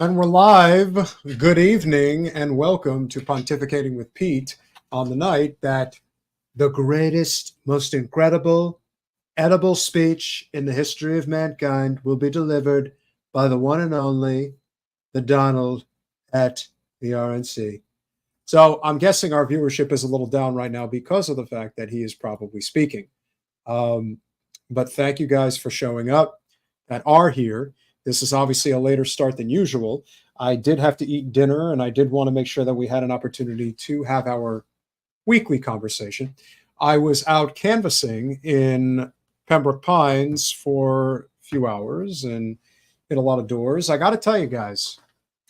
And we're live. Good evening and welcome to Pontificating with Pete on the night that the greatest, most incredible, edible speech in the history of mankind will be delivered by the one and only, the Donald at the RNC. So I'm guessing our viewership is a little down right now because of the fact that he is probably speaking. But thank you guys for showing up that are here. This is obviously a later start than usual. I did have to eat dinner, and I did want to make sure that we had an opportunity to have our weekly conversation. I was out canvassing in Pembroke Pines for a few hours and hit a lot of doors. I got to tell you guys,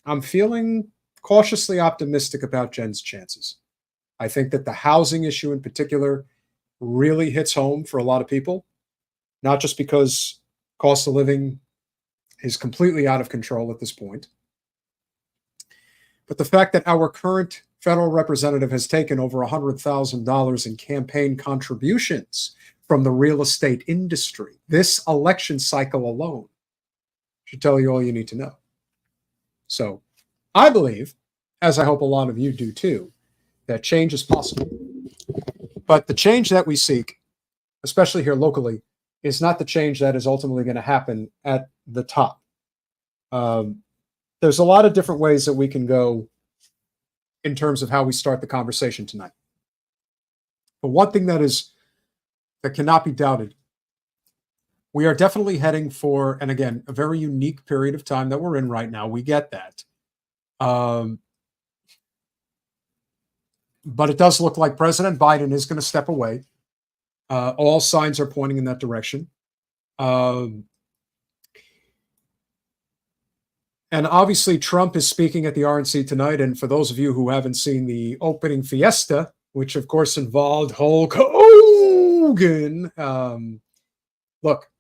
I'm feeling cautiously optimistic about Jen's chances. I think that the housing issue in particular really hits home for a lot of people, not just because cost of living is completely out of control at this point, but the fact that our current federal representative has taken over $100,000 in campaign contributions from the real estate industry. This election cycle alone should tell you all you need to know. So I believe, as I hope a lot of you do too, that change is possible. But the change that we seek, especially here locally, is not the change that is ultimately going to happen at the top. There's a lot of different ways that we can go in terms of how we start the conversation tonight. But one thing that cannot be doubted, we are definitely heading for, and again, a very unique period of time that we're in right now. We get that. But it does look like President Biden is going to step away. All signs are pointing in that direction. And obviously, Trump is speaking at the RNC tonight. And for those of you who haven't seen the opening fiesta, which of course involved Hulk Hogan, look,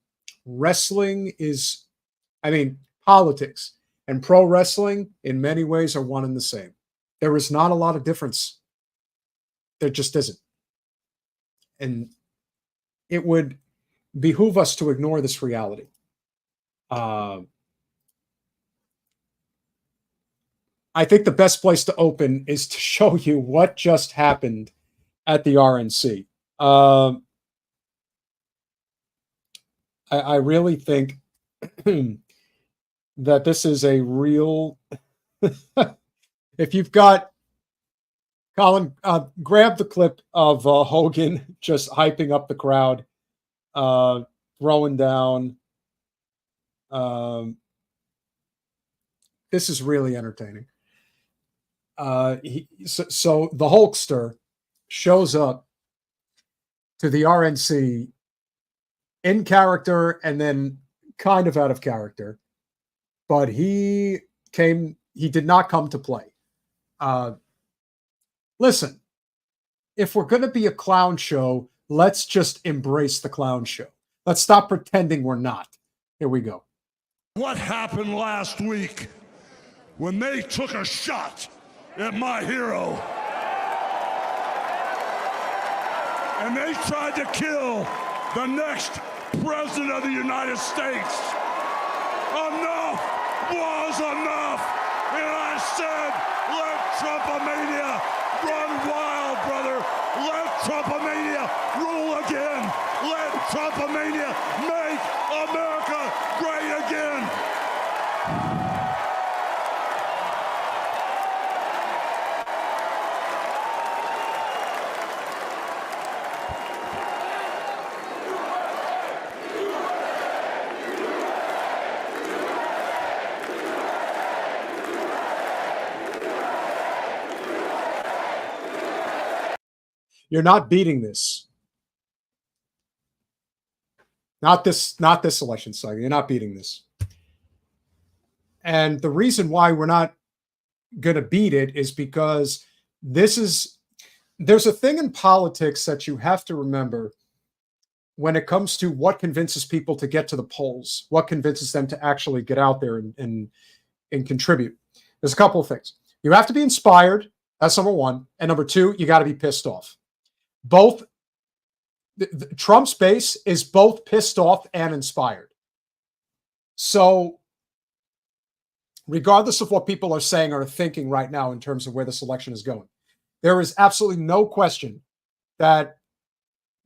wrestling is, politics and pro wrestling in many ways are one and the same. There is not a lot of difference. There just isn't. And it would behoove us to ignore this reality. I think the best place to open is to show you what just happened at the RNC. I really think that this is a real... If you've got... Colin, grab the clip of Hogan just hyping up the crowd, throwing down. This is really entertaining. So the Hulkster shows up to the RNC in character and then kind of out of character, but he did not come to play. Listen, if we're going to be a clown show, let's just embrace the clown show. Let's stop pretending we're not. Here we go. What happened last week when they took a shot at my hero and they tried to kill the next president of the United States? Enough was enough. And I said, let Trumpomania run wild, brother. Let Trumpomania rule again. Let Trumpomania make America great again. You're not beating this. Not this election cycle. You're not beating this. And the reason why we're not going to beat it is because there's a thing in politics that you have to remember when it comes to what convinces people to get to the polls, what convinces them to actually get out there and contribute. There's a couple of things. You have to be inspired. That's number one. And number two, you got to be pissed off. Both Trump's base is both pissed off and inspired. So regardless of what people are saying or thinking right now in terms of where this election is going, there is absolutely no question that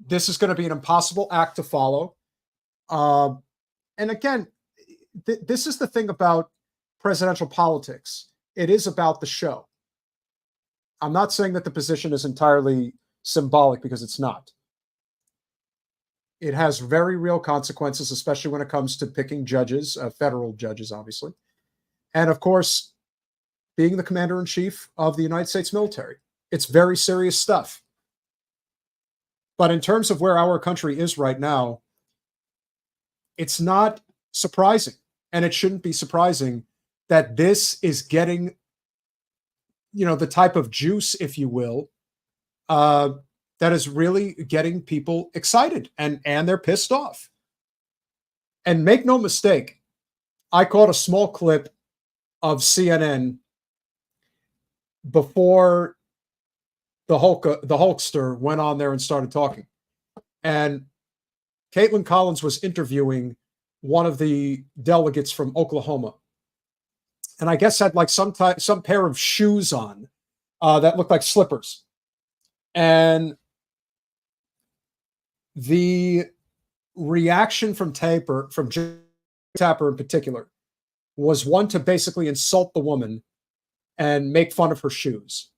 this is going to be an impossible act to follow. And again, this is the thing about presidential politics. It is about the show. I'm not saying that the position is entirely symbolic, because it's not. It has very real consequences, especially when it comes to picking judges, federal judges, obviously. And of course, being the commander-in-chief of the United States military. It's very serious stuff. But in terms of where our country is right now, it's not surprising, and it shouldn't be surprising, that this is getting, the type of juice, if you will, that is really getting people excited, and they're pissed off. And make no mistake, I caught a small clip of CNN before the Hulkster went on there and started talking. And Caitlin Collins was interviewing one of the delegates from Oklahoma. And I guess had like some pair of shoes on that looked like slippers. And the reaction from Tapper in particular, was one to basically insult the woman and make fun of her shoes.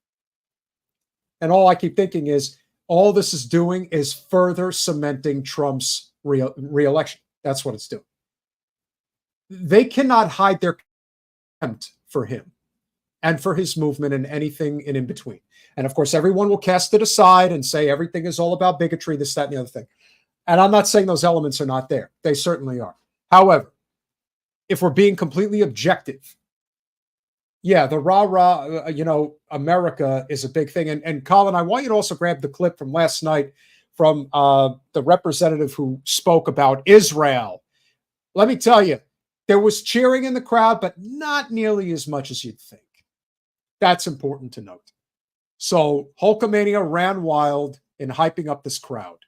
And all I keep thinking is, all this is doing is further cementing Trump's re-election. That's what it's doing. They cannot hide their contempt for him and for his movement and anything in between. And of course, everyone will cast it aside and say everything is all about bigotry, this, that, and the other thing. And I'm not saying those elements are not there. They certainly are. However, if we're being completely objective, yeah, the rah-rah, America is a big thing. And Colin, I want you to also grab the clip from last night from the representative who spoke about Israel. Let me tell you, there was cheering in the crowd, but not nearly as much as you'd think. That's important to note. So Hulkamania ran wild in hyping up this crowd.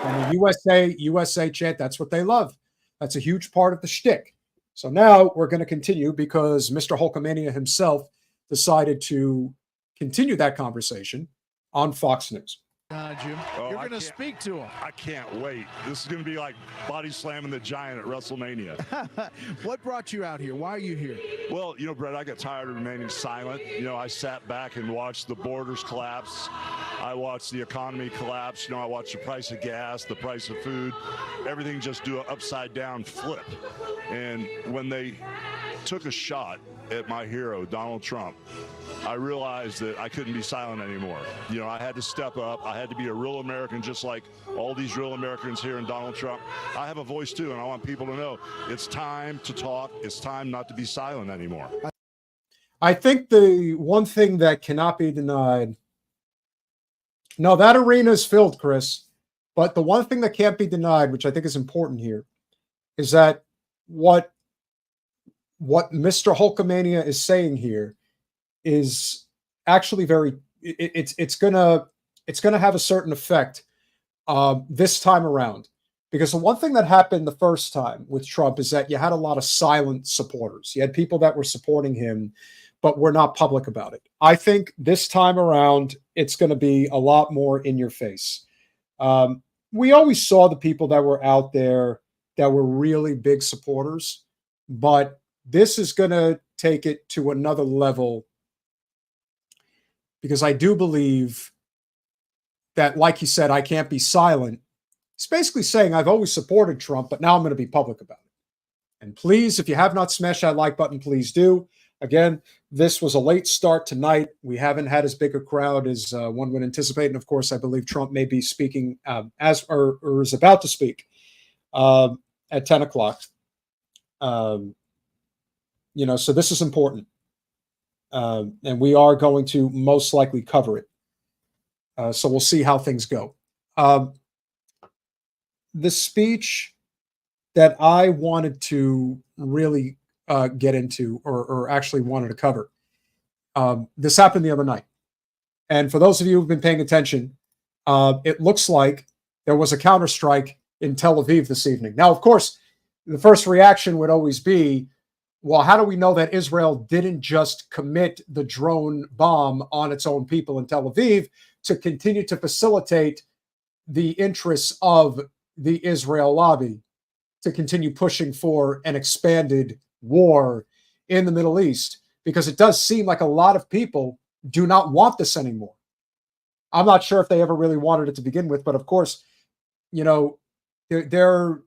And the USA chant, that's what they love. That's a huge part of the shtick. So now we're going to continue, because Mr. Hulkamania himself decided to continue that conversation on Fox News. Jim, you're going to speak to him. I can't wait. This is going to be like body slamming the giant at WrestleMania. What brought you out here? Why are you here? Well, Brett, I got tired of remaining silent. I sat back and watched the borders collapse. I watched the economy collapse. I watched the price of gas, the price of food, everything just do an upside down flip. And when they took a shot at my hero, Donald Trump, I realized that I couldn't be silent anymore. I had to step up. I had to be a real American, just like all these real Americans here in Donald Trump. I have a voice too, and I want people to know it's time to talk. It's time not to be silent anymore. I think the one thing that cannot be denied, no, that arena is filled, Chris, but the one thing that can't be denied, which I think is important here, is that what Mr. Hulkamania is saying here is actually it's gonna have a certain effect this time around, because the one thing that happened the first time with Trump is that you had a lot of silent supporters. You had people that were supporting him, but were not public about it. I think this time around it's going to be a lot more in your face. We always saw the people that were out there that were really big supporters, but this is going to take it to another level, because I do believe that, like he said, I can't be silent. He's basically saying, I've always supported Trump, but now I'm going to be public about it. And please, if you have not smashed that like button, please do. Again, this was a late start tonight. We haven't had as big a crowd as one would anticipate. And of course, I believe Trump may be speaking or is about to speak at 10 o'clock. So this is important. And we are going to most likely cover it. So we'll see how things go. The speech that I wanted to really get into, or actually wanted to cover, this happened the other night. And for those of you who've been paying attention, it looks like there was a counterstrike in Tel Aviv this evening. Now, of course, the first reaction would always be, well, how do we know that Israel didn't just commit the drone bomb on its own people in Tel Aviv to continue to facilitate the interests of the Israel lobby, to continue pushing for an expanded war in the Middle East? Because it does seem like a lot of people do not want this anymore. I'm not sure if they ever really wanted it to begin with, but of course, you know, their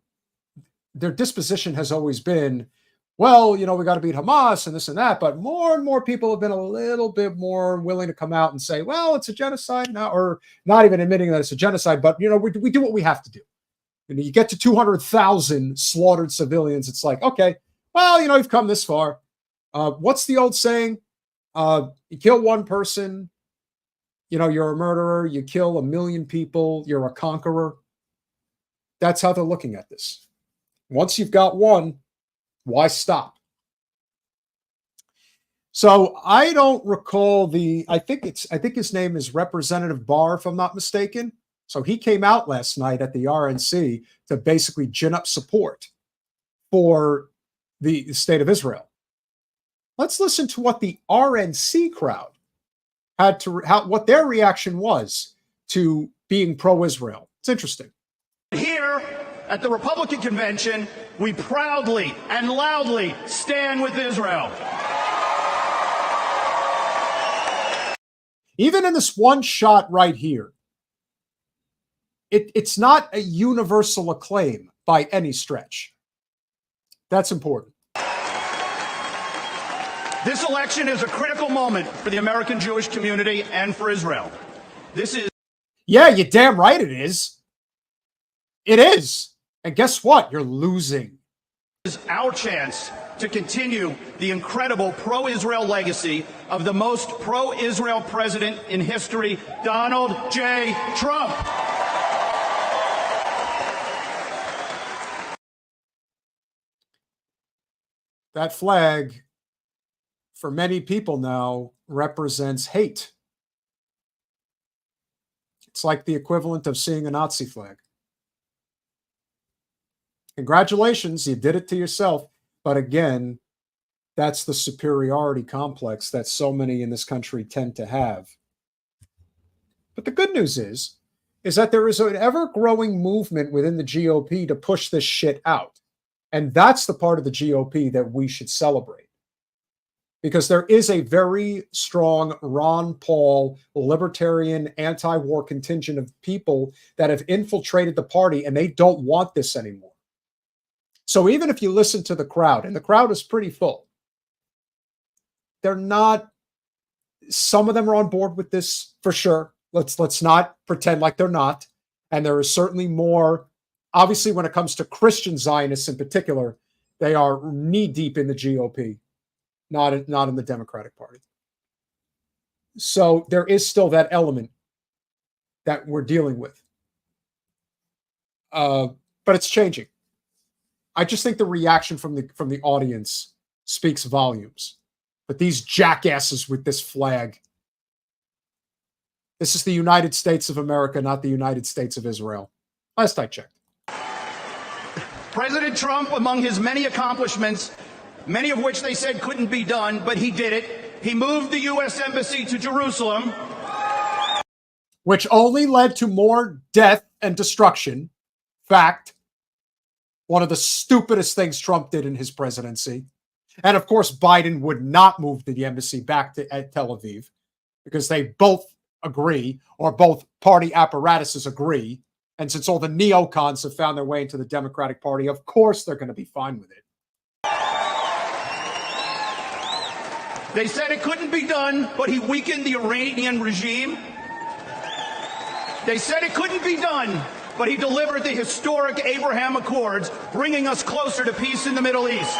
disposition has always been, well, you know, we got to beat Hamas and this and that. But more and more people have been a little bit more willing to come out and say, well, it's a genocide now, or not even admitting that it's a genocide. But, you know, we do what we have to do. And you get to 200,000 slaughtered civilians. It's like, okay, well, you know, you've come this far. What's the old saying? You kill one person, you know, you're a murderer. You kill 1 million people, you're a conqueror. That's how they're looking at this. Once you've got one, why stop? So I don't recall I think his name is Representative Barr, if I'm not mistaken. So he came out last night at the RNC to basically gin up support for the state of Israel. Let's listen to what the RNC crowd had to, what their reaction was to being pro-Israel. It's interesting. Here at the Republican convention, we proudly and loudly stand with Israel. Even in this one shot right here, it's not a universal acclaim by any stretch. That's important. This election is a critical moment for the American Jewish community and for Israel. This is... Yeah, you're damn right it is. It is. And guess what? You're losing. This is our chance to continue the incredible pro-Israel legacy of the most pro-Israel president in history, Donald J. Trump. That flag, for many people now, represents hate. It's like the equivalent of seeing a Nazi flag. Congratulations, you did it to yourself. But again, that's the superiority complex that so many in this country tend to have. But the good news is that there is an ever-growing movement within the GOP to push this shit out. And that's the part of the GOP that we should celebrate. Because there is a very strong Ron Paul, libertarian, anti-war contingent of people that have infiltrated the party, and they don't want this anymore. So even if you listen to the crowd, and the crowd is pretty full, they're not, some of them are on board with this for sure. Let's not pretend like they're not. And there is certainly more, obviously when it comes to Christian Zionists in particular, they are knee deep in the GOP, not in the Democratic Party. So there is still that element that we're dealing with. But it's changing. I just think the reaction from the audience speaks volumes. But these jackasses with this flag, this is the United States of America, not the United States of Israel. Last I checked. President Trump, among his many accomplishments, many of which they said couldn't be done, but he did it. He moved the U.S. Embassy to Jerusalem, which only led to more death and destruction. Fact. One of the stupidest things Trump did in his presidency. And of course, Biden would not move the embassy back at Tel Aviv because they both agree, or both party apparatuses agree. And since all the neocons have found their way into the Democratic Party, of course they're going to be fine with it. They said it couldn't be done, but he weakened the Iranian regime. They said it couldn't be done, but he delivered the historic Abraham Accords, bringing us closer to peace in the Middle East.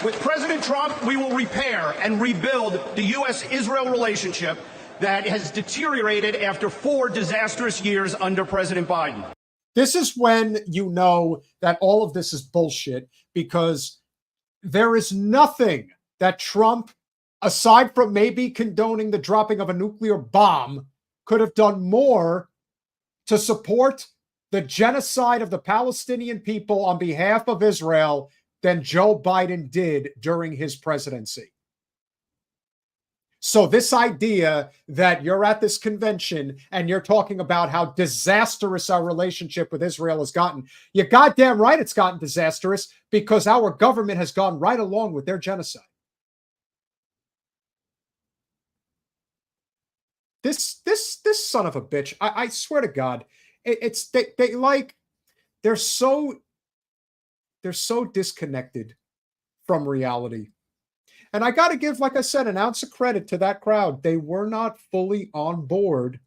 With President Trump, we will repair and rebuild the U.S.-Israel relationship that has deteriorated after 4 disastrous years under President Biden. This is when you know that all of this is bullshit, because there is nothing that Trump, aside from maybe condoning the dropping of a nuclear bomb, could have done more to support the genocide of the Palestinian people on behalf of Israel than Joe Biden did during his presidency. So this idea that you're at this convention and you're talking about how disastrous our relationship with Israel has gotten, you're goddamn right it's gotten disastrous because our government has gone right along with their genocide. This son of a bitch, I swear to God, they're so disconnected from reality. And I got to give, like I said, an ounce of credit to that crowd. They were not fully on board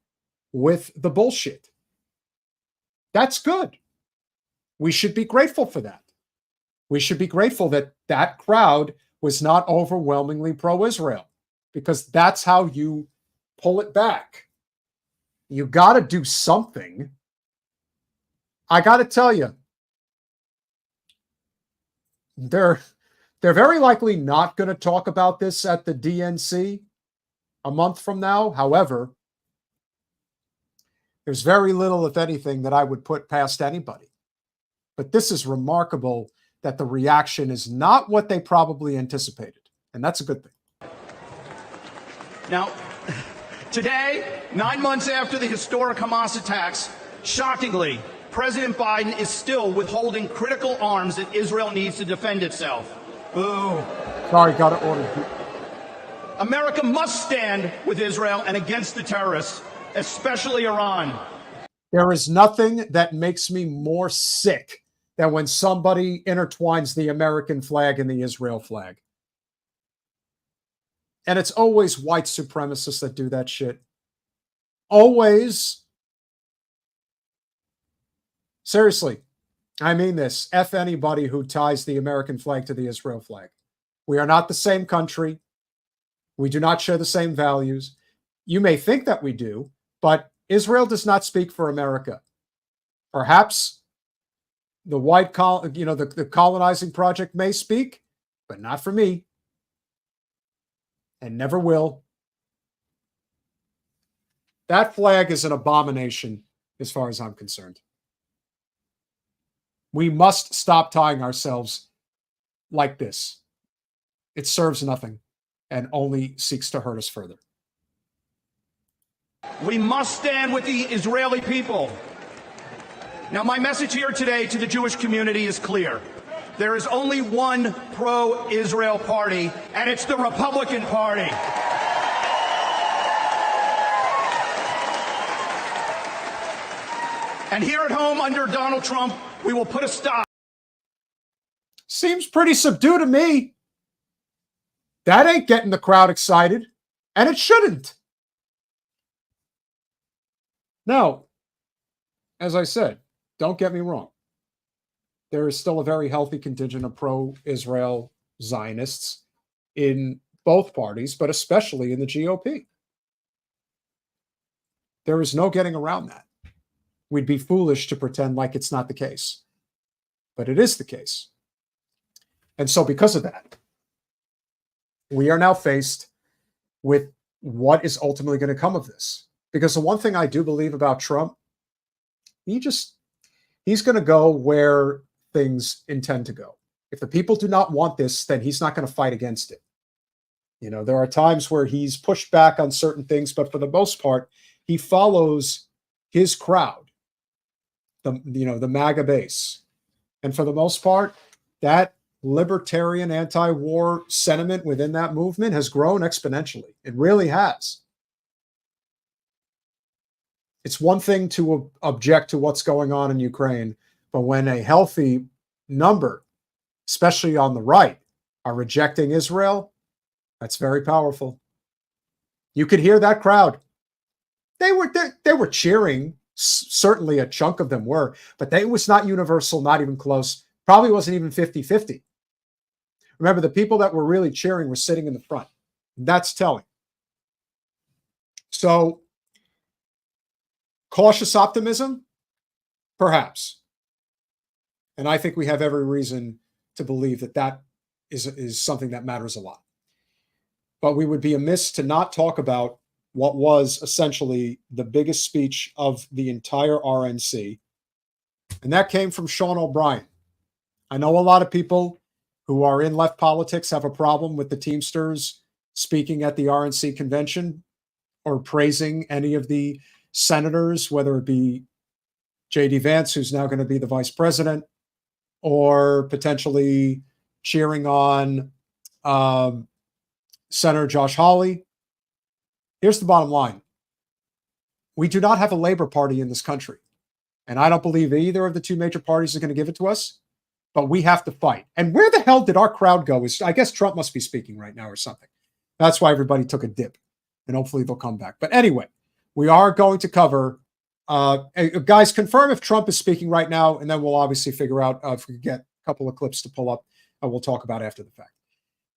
with the bullshit. That's good. We should be grateful for that. We should be grateful that that crowd was not overwhelmingly pro-Israel, because that's how you pull it back. You got to do something. I got to tell you, they're very likely not going to talk about this at the DNC a month from now. However, there's very little, if anything, that I would put past anybody. But this is remarkable that the reaction is not what they probably anticipated. And that's a good thing. Now, today, 9 months after the historic Hamas attacks, shockingly, President Biden is still withholding critical arms that Israel needs to defend itself. Boo. Sorry, got to order. America must stand with Israel and against the terrorists, especially Iran. There is nothing that makes me more sick than when somebody intertwines the American flag and the Israel flag. And it's always white supremacists that do that shit. Always. Seriously. I mean this. F anybody who ties the American flag to the Israel flag. We are not the same country. We do not share the same values. You may think that we do, but Israel does not speak for America. Perhaps the the colonizing project may speak, but not for me. And never will. That flag is an abomination as far as I'm concerned. We must stop tying ourselves like this. It serves nothing and only seeks to hurt us further. We must stand with the Israeli people. Now, my message here today to the Jewish community is clear. There is only one pro-Israel party, and it's the Republican Party. And here at home, under Donald Trump, we will put a stop. Seems pretty subdued to me. That ain't getting the crowd excited, and it shouldn't. Now, as I said, don't get me wrong. There is still a very healthy contingent of pro-Israel Zionists in both parties, but especially in the GOP. There is no getting around that. We'd be foolish to pretend like it's not the case. But it is the case. And so because of that, we are now faced with what is ultimately going to come of this. Because the one thing I do believe about Trump, he's going to go where things intend to go. If the people do not want this, then he's not going to fight against it. You know, there are times where he's pushed back on certain things, but for the most part, he follows his crowd, the MAGA base. And for the most part, that libertarian anti-war sentiment within that movement has grown exponentially. It really has. It's one thing to object to what's going on in Ukraine, but when a healthy number, especially on the right, are rejecting Israel, that's very powerful. You could hear that crowd. They were cheering. Certainly a chunk of them were, but it was not universal, not even close. Probably wasn't even 50-50. Remember, the people that were really cheering were sitting in the front. That's telling. So, cautious optimism? Perhaps. And I think we have every reason to believe that that is something that matters a lot. But we would be amiss to not talk about what was essentially the biggest speech of the entire RNC. And that came from Sean O'Brien. I know a lot of people who are in left politics have a problem with the Teamsters speaking at the RNC convention or praising any of the senators, whether it be J.D. Vance, who's now going to be the vice president, or potentially cheering on Senator Josh Hawley. Here's the bottom line. We do not have a Labor Party in this country. And I don't believe either of the two major parties are going to give it to us, but we have to fight. And where the hell did our crowd go? I guess Trump must be speaking right now or something. That's why everybody took a dip, and hopefully they'll come back. But anyway, we are going to cover, guys, confirm if Trump is speaking right now, and then we'll obviously figure out if we can get a couple of clips to pull up, and we'll talk about after the fact.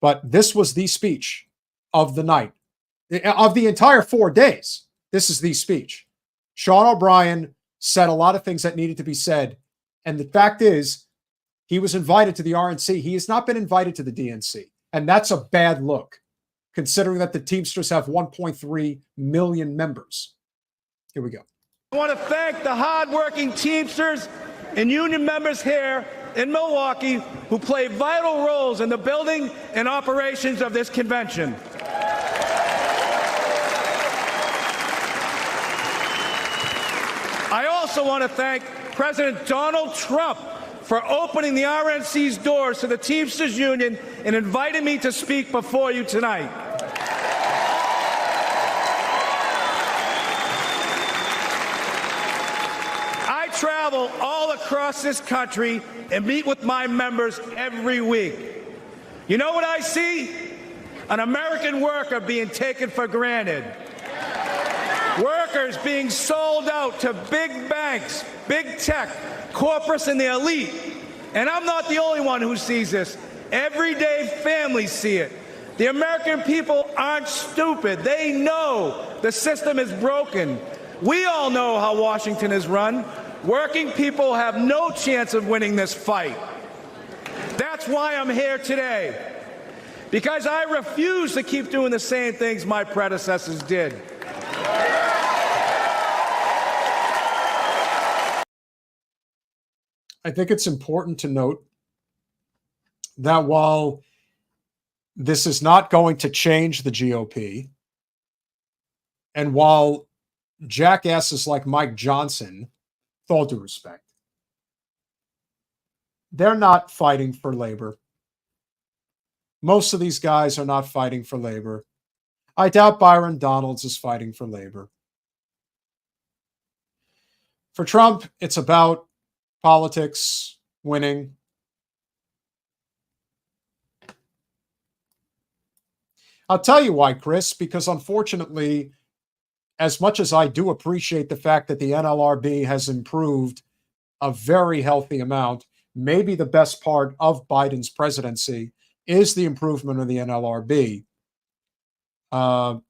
But this was the speech of the night, of the entire 4 days. This is the speech. Sean O'Brien said a lot of things that needed to be said. And the fact is, he was invited to the RNC. He has not been invited to the DNC. And that's a bad look, considering that the Teamsters have 1.3 million members. Here we go. I want to thank the hardworking Teamsters and union members here in Milwaukee who play vital roles in the building and operations of this convention. I also want to thank President Donald Trump for opening the RNC's doors to the Teamsters Union and inviting me to speak before you tonight. I travel all across this country and meet with my members every week. You know what I see? An American worker being taken for granted. Workers being sold out to big banks, big tech, corporates, and the elite. And I'm not the only one who sees this. Everyday families see it. The American people aren't stupid. They know the system is broken. We all know how Washington is run. Working people have no chance of winning this fight. That's why I'm here today. Because I refuse to keep doing the same things my predecessors did. I think it's important to note that while this is not going to change the GOP, and while jackasses like Mike Johnson, with all due respect, they're not fighting for labor. Most of these guys are not fighting for labor. I doubt Byron Donalds is fighting for labor. For Trump, it's about politics, winning. I'll tell you why, Chris, because unfortunately, as much as I do appreciate the fact that the NLRB has improved a very healthy amount, maybe the best part of Biden's presidency is the improvement of the NLRB. I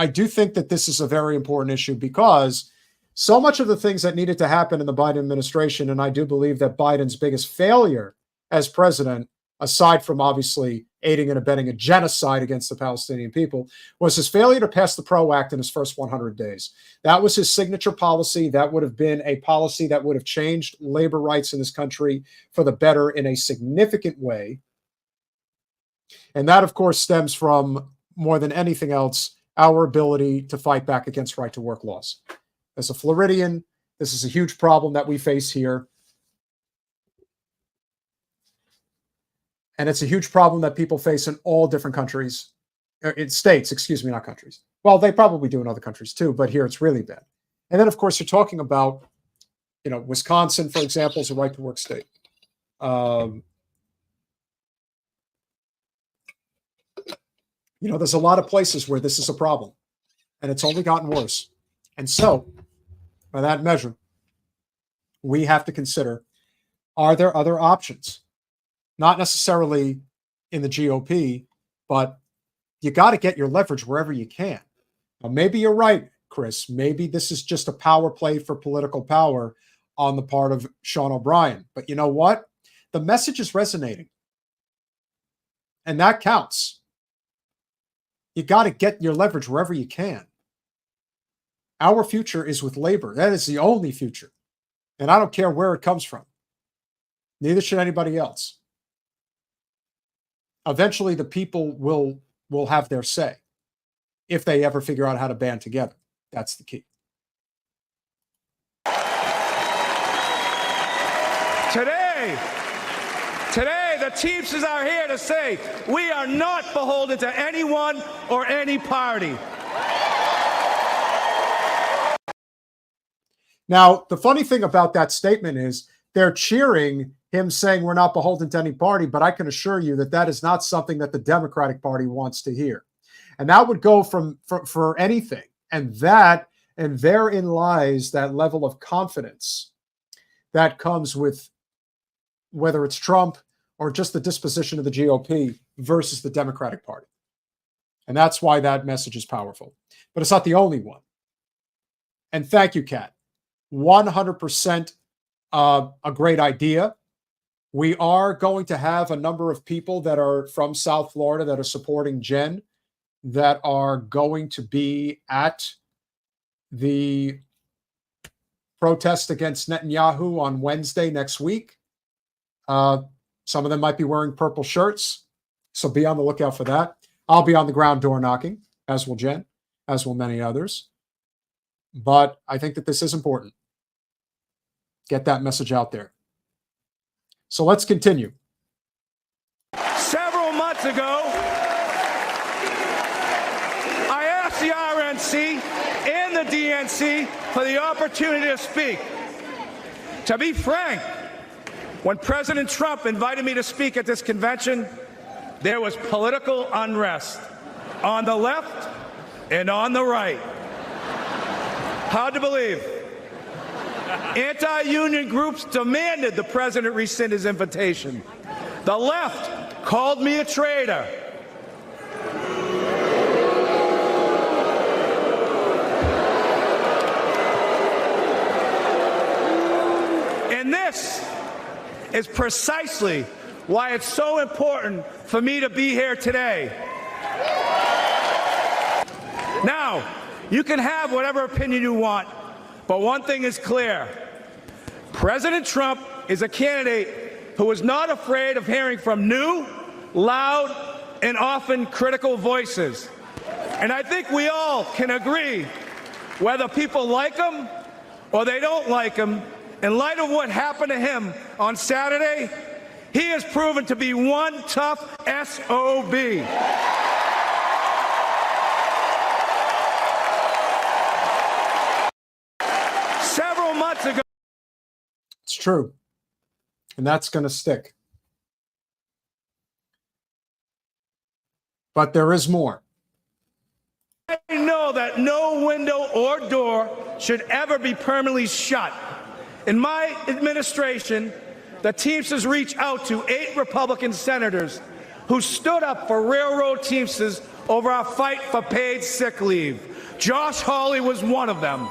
do think that this is a very important issue because so much of the things that needed to happen in the Biden administration, and I do believe that Biden's biggest failure as president, aside from obviously aiding and abetting a genocide against the Palestinian people, was his failure to pass the PRO Act in his first 100 days. That was his signature policy. That would have been a policy that would have changed labor rights in this country for the better in a significant way. And that, of course, stems from, more than anything else, our ability to fight back against right-to-work laws. As a Floridian, this is a huge problem that we face here. And it's a huge problem that people face in all different countries, in states, excuse me, not countries. Well, they probably do in other countries too, but here it's really bad. And then, of course, you're talking about, Wisconsin, for example, is a right-to-work state. There's a lot of places where this is a problem, and it's only gotten worse. And so, by that measure, we have to consider, are there other options? Not necessarily in the GOP, but you got to get your leverage wherever you can. Now, maybe you're right, Chris. Maybe this is just a power play for political power on the part of Sean O'Brien. But you know what? The message is resonating. And that counts. You got to get your leverage wherever you can. Our future is with labor. That is the only future. And I don't care where it comes from. Neither should anybody else. Eventually, the people will have their say if they ever figure out how to band together. That's the key. Today, the Teamsters are here to say we are not beholden to anyone or any party. Now, the funny thing about that statement is they're cheering him saying we're not beholden to any party, but I can assure you that that is not something that the Democratic Party wants to hear. And that would go for anything. And therein lies that level of confidence that comes with whether it's Trump or just the disposition of the GOP versus the Democratic Party. And that's why that message is powerful. But it's not the only one. And thank you, Kat. 100% a great idea. We are going to have a number of people that are from South Florida that are supporting Jen that are going to be at the protest against Netanyahu on Wednesday next week. Some of them might be wearing purple shirts, so be on the lookout for that. I'll be on the ground door knocking, as will Jen, as will many others. But I think that this is important. Get that message out there. So let's continue. Several months ago, I asked the RNC and the DNC for the opportunity to speak. To be frank, when President Trump invited me to speak at this convention, there was political unrest on the left and on the right. Hard to believe. Anti-union groups demanded the president rescind his invitation. The left called me a traitor. And this is precisely why it's so important for me to be here today. Now, you can have whatever opinion you want, but one thing is clear. President Trump is a candidate who is not afraid of hearing from new, loud, and often critical voices. And I think we all can agree, whether people like him or they don't like him, in light of what happened to him on Saturday, he has proven to be one tough SOB. Several months ago. It's true. And that's going to stick. But there is more. I know that no window or door should ever be permanently shut. In my administration, the Teamsters reached out to 8 Republican senators who stood up for railroad Teamsters over our fight for paid sick leave. Josh Hawley was one of them.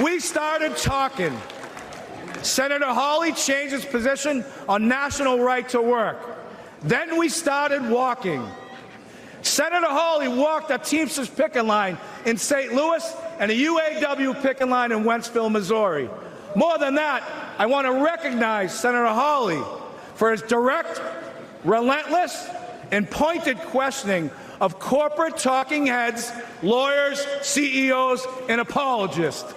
We started talking. Senator Hawley changed his position on national right to work. Then we started walking. Senator Hawley walked a Teamsters picket line in St. Louis and a UAW picket line in Wentzville, Missouri. More than that, I want to recognize Senator Hawley for his direct, relentless, and pointed questioning of corporate talking heads, lawyers, CEOs, and apologists.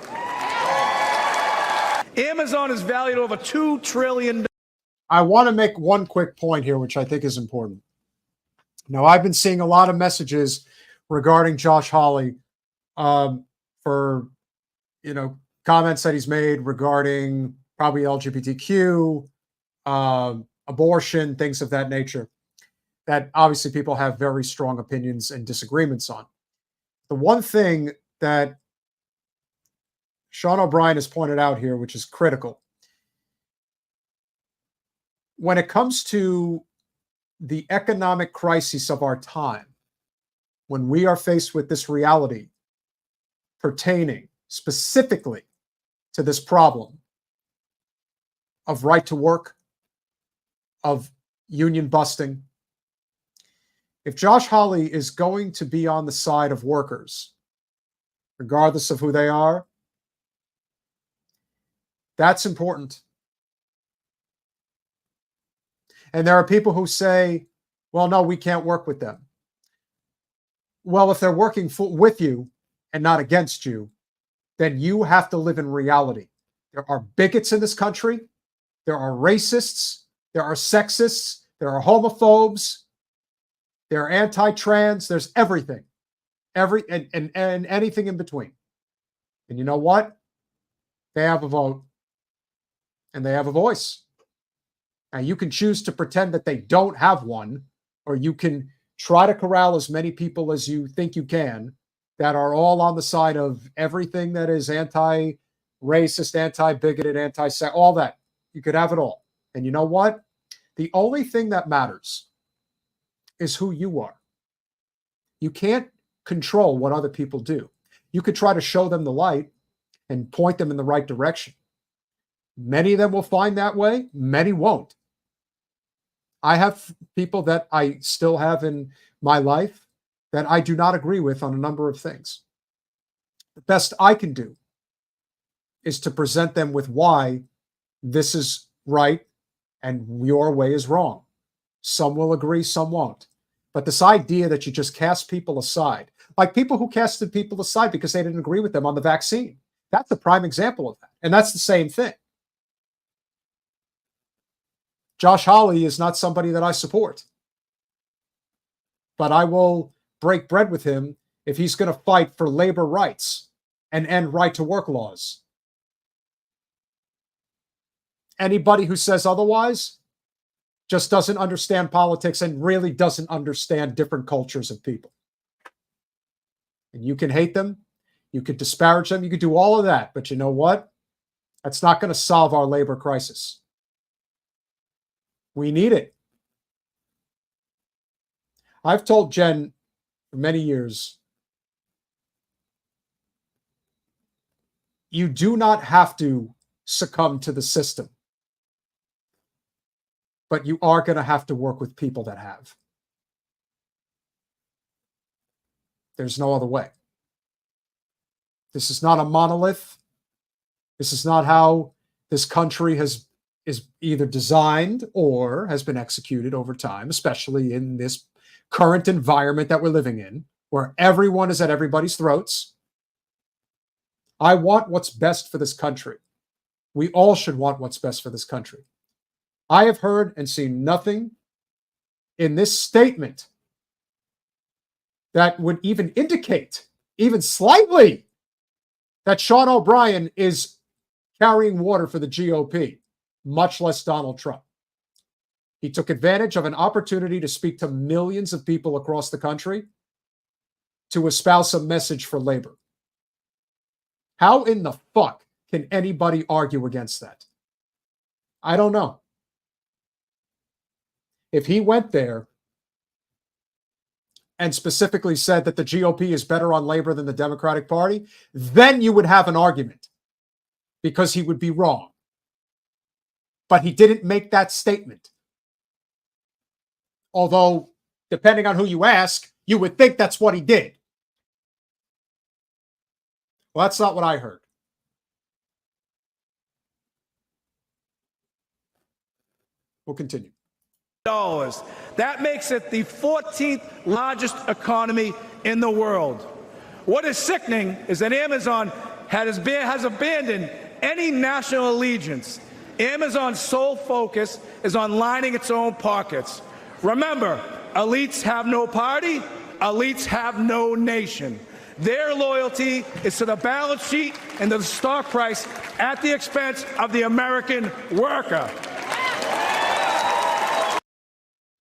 Amazon is valued over $2 trillion. I want to make one quick point here, which I think is important. Now, I've been seeing a lot of messages regarding Josh Hawley for, comments that he's made regarding probably LGBTQ, abortion, things of that nature, that obviously people have very strong opinions and disagreements on. The one thing that Sean O'Brien has pointed out here, which is critical, when it comes to the economic crisis of our time, when we are faced with this reality pertaining specifically to this problem of right to work, of union busting. If Josh Hawley is going to be on the side of workers, regardless of who they are, that's important. And there are people who say, well, no, we can't work with them. Well, if they're working with you and not against you, then you have to live in reality. There are bigots in this country. There are racists. There are sexists. There are homophobes. There are anti-trans. There's everything. And anything in between. And you know what? They have a vote. And they have a voice. Now, you can choose to pretend that they don't have one, or you can try to corral as many people as you think you can that are all on the side of everything that is anti-racist, anti-bigoted, anti-sex, all that. You could have it all. And you know what? The only thing that matters is who you are. You can't control what other people do. You could try to show them the light and point them in the right direction. Many of them will find that way. Many won't. I have people that I still have in my life that I do not agree with on a number of things. The best I can do is to present them with why this is right and your way is wrong. Some will agree, some won't. But this idea that you just cast people aside, like people who casted people aside because they didn't agree with them on the vaccine, that's a prime example of that. And that's the same thing. Josh Hawley is not somebody that I support. But I will break bread with him if he's going to fight for labor rights and end right-to-work laws. Anybody who says otherwise just doesn't understand politics and really doesn't understand different cultures of people. And you can hate them, you could disparage them, you could do all of that. But you know what? That's not going to solve our labor crisis. We need it. I've told Jen for many years, you do not have to succumb to the system, but you are going to have to work with people that have. There's no other way. This is not a monolith. This is not how this country is either designed or has been executed over time, especially in this current environment that we're living in, where everyone is at everybody's throats. I want what's best for this country. We all should want what's best for this country. I have heard and seen nothing in this statement that would even indicate, even slightly, that Sean O'Brien is carrying water for the GOP, much less Donald Trump. He took advantage of an opportunity to speak to millions of people across the country to espouse a message for labor. How in the fuck can anybody argue against that? I don't know. If he went there and specifically said that the GOP is better on labor than the Democratic Party, then you would have an argument because he would be wrong. But he didn't make that statement. Although, depending on who you ask, you would think that's what he did. Well, that's not what I heard. We'll continue. That makes it the 14th largest economy in the world. What is sickening is that Amazon has abandoned any national allegiance. Amazon's sole focus is on lining its own pockets. Remember, elites have no party, elites have no nation. Their loyalty is to the balance sheet and to the stock price at the expense of the American worker.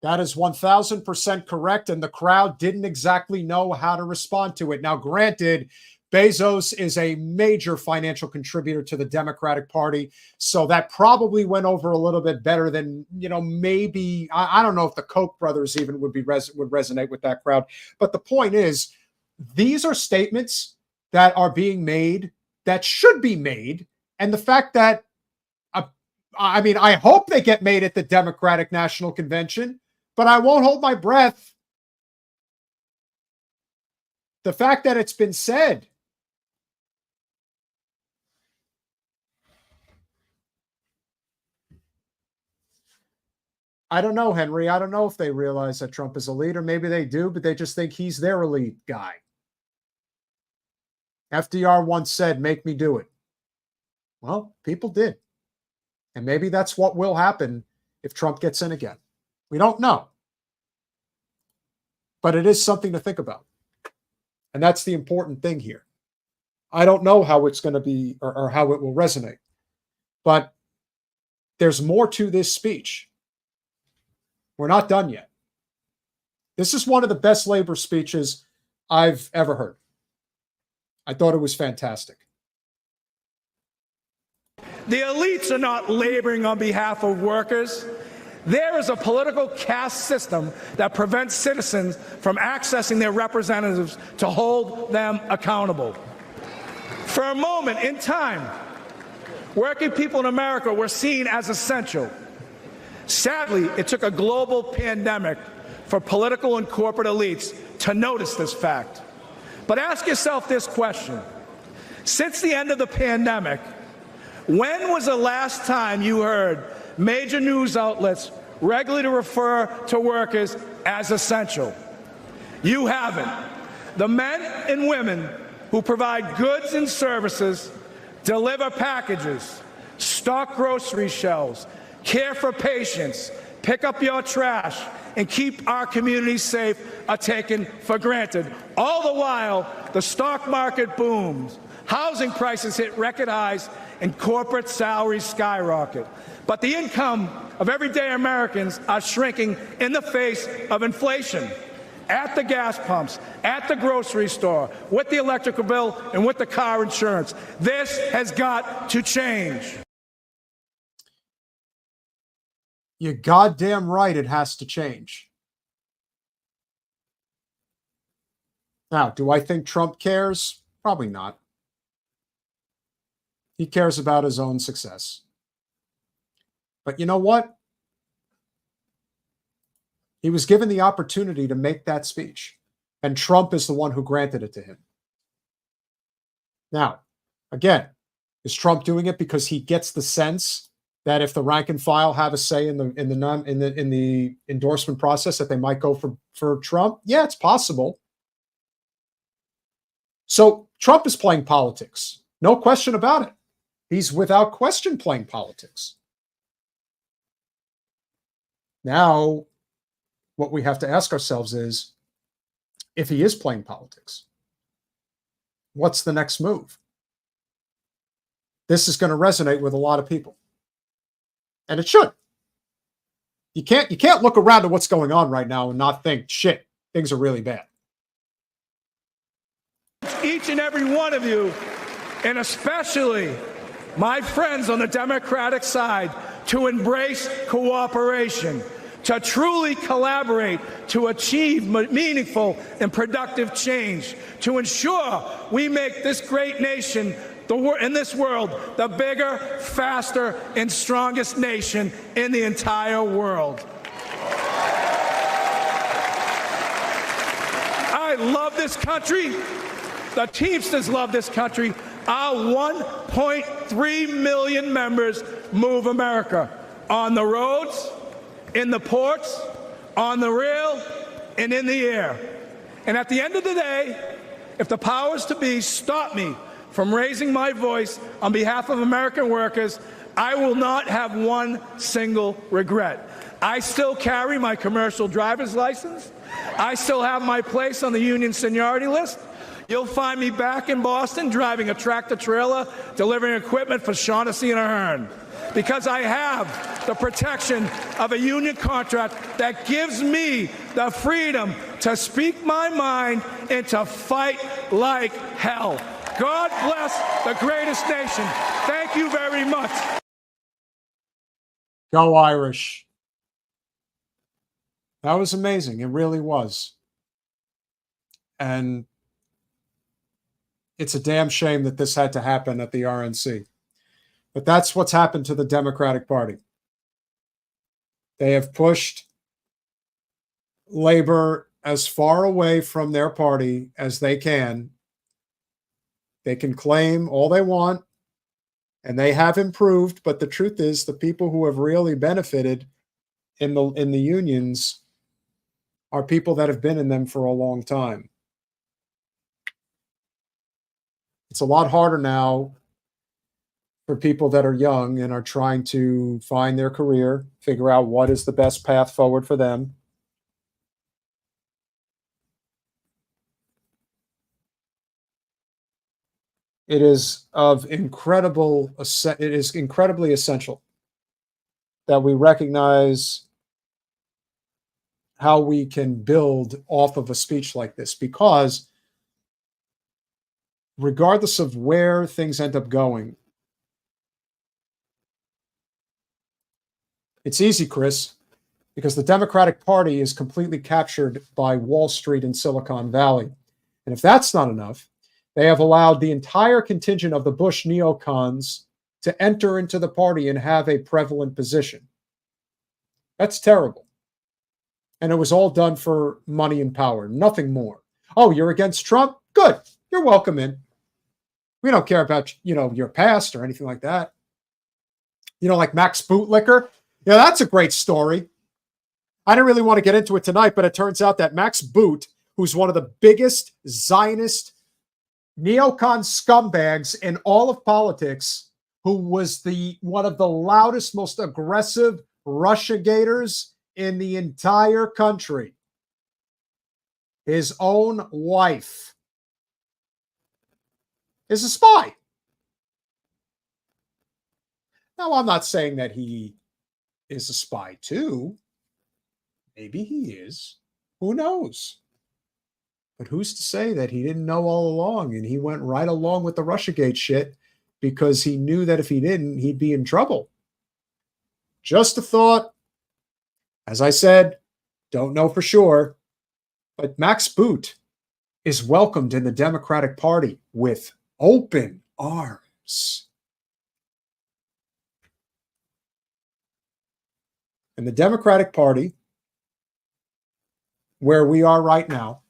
That is 1,000% correct, and the crowd didn't exactly know how to respond to it. Now, granted, Bezos is a major financial contributor to the Democratic Party, so that probably went over a little bit better than, maybe, I don't know if the Koch brothers even would resonate with that crowd. But the point is, these are statements that are being made that should be made, and the fact that I mean, I hope they get made at the Democratic National Convention, but I won't hold my breath. The fact that it's been said. I don't know, Henry. I don't know if they realize that Trump is a leader. Maybe they do, but they just think he's their elite guy. FDR once said, "Make me do it." Well, people did. And maybe that's what will happen if Trump gets in again. We don't know. But it is something to think about. And that's the important thing here. I don't know how it's going to be or how it will resonate. But there's more to this speech. We're not done yet. This is one of the best labor speeches I've ever heard. I thought it was fantastic. The elites are not laboring on behalf of workers. There is a political caste system that prevents citizens from accessing their representatives to hold them accountable. For a moment in time, working people in America were seen as essential. Sadly, it took a global pandemic for political and corporate elites to notice this fact. But ask yourself this question. Since the end of the pandemic, when was the last time you heard major news outlets regularly refer to workers as essential? You haven't. The men and women who provide goods and services, deliver packages, stock grocery shelves, care for patients, pick up your trash, and keep our communities safe are taken for granted. All the while, the stock market booms, housing prices hit record highs, and corporate salaries skyrocket. But the income of everyday Americans are shrinking in the face of inflation. At the gas pumps, at the grocery store, with the electrical bill, and with the car insurance. This has got to change. You're goddamn right it has to change. Now, do I think Trump cares? Probably not. He cares about his own success. But you know what? He was given the opportunity to make that speech, and Trump is the one who granted it to him. Now, again, is Trump doing it because he gets the sense that if the rank and file have a say in the endorsement process, that they might go for Trump? Yeah, it's possible. So Trump is playing politics. No question about it. He's without question playing politics. Now, what we have to ask ourselves is, if he is playing politics, what's the next move? This is going to resonate with a lot of people. And it should. You can't look around at what's going on right now and not think, shit, things are really bad. Each and every one of you, and especially my friends on the Democratic side, to embrace cooperation, to truly collaborate, to achieve meaningful and productive change, to ensure we make this great nation in this world the bigger, faster, and strongest nation in the entire world. I love this country. The Teamsters love this country. Our 1.3 million members move America on the roads, in the ports, on the rail, and in the air. And at the end of the day, if the powers to be stop me from raising my voice on behalf of American workers, I will not have one single regret. I still carry my commercial driver's license. I still have my place on the union seniority list. You'll find me back in Boston driving a tractor trailer, delivering equipment for Shaughnessy and Ahern, because I have the protection of a union contract that gives me the freedom to speak my mind and to fight like hell. God bless the greatest nation. Thank you very much. Go Irish. That was amazing. It really was. And it's a damn shame that this had to happen at the RNC. But that's what's happened to the Democratic Party. They have pushed labor as far away from their party as they can. They can claim all they want, and they have improved, but the truth is the people who have really benefited in the unions are people that have been in them for a long time. It's a lot harder now for people that are young and are trying to find their career, figure out what is the best path forward for them. It is incredibly essential that we recognize how we can build off of a speech like this, because regardless of where things end up going, it's easy, Chris, because the Democratic Party is completely captured by Wall Street and Silicon Valley. And if that's not enough, they have allowed the entire contingent of the Bush neocons to enter into the party and have a prevalent position. That's terrible. And it was all done for money and power, nothing more. Oh, you're against Trump? Good. You're welcome in. We don't care about, your past or anything like that. Like Max Bootlicker? Yeah, that's a great story. I didn't really want to get into it tonight, but it turns out that Max Boot, who's one of the biggest Zionist neocon scumbags in all of politics, who was one of the loudest, most aggressive Russiagators in the entire country. His own wife is a spy. Now, I'm not saying that he is a spy too. Maybe he is. Who knows? But who's to say that he didn't know all along and he went right along with the Russiagate shit because he knew that if he didn't, he'd be in trouble? Just a thought. As I said, don't know for sure, but Max Boot is welcomed in the Democratic Party with open arms. And the Democratic Party, where we are right now,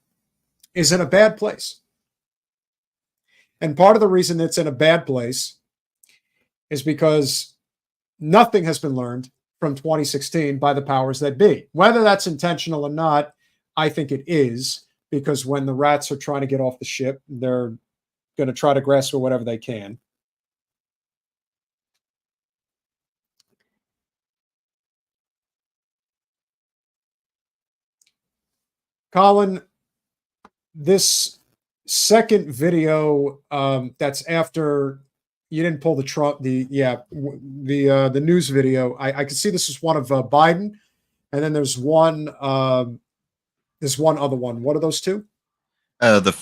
is in a bad place. And part of the reason it's in a bad place is because nothing has been learned from 2016 by the powers that be. Whether that's intentional or not, I think it is, because when the rats are trying to get off the ship, they're going to try to grasp for whatever they can. Colin, this second video that's after you didn't pull the Trump, the news video. I can see this is one of Biden, and then there's one other one. What are those two? The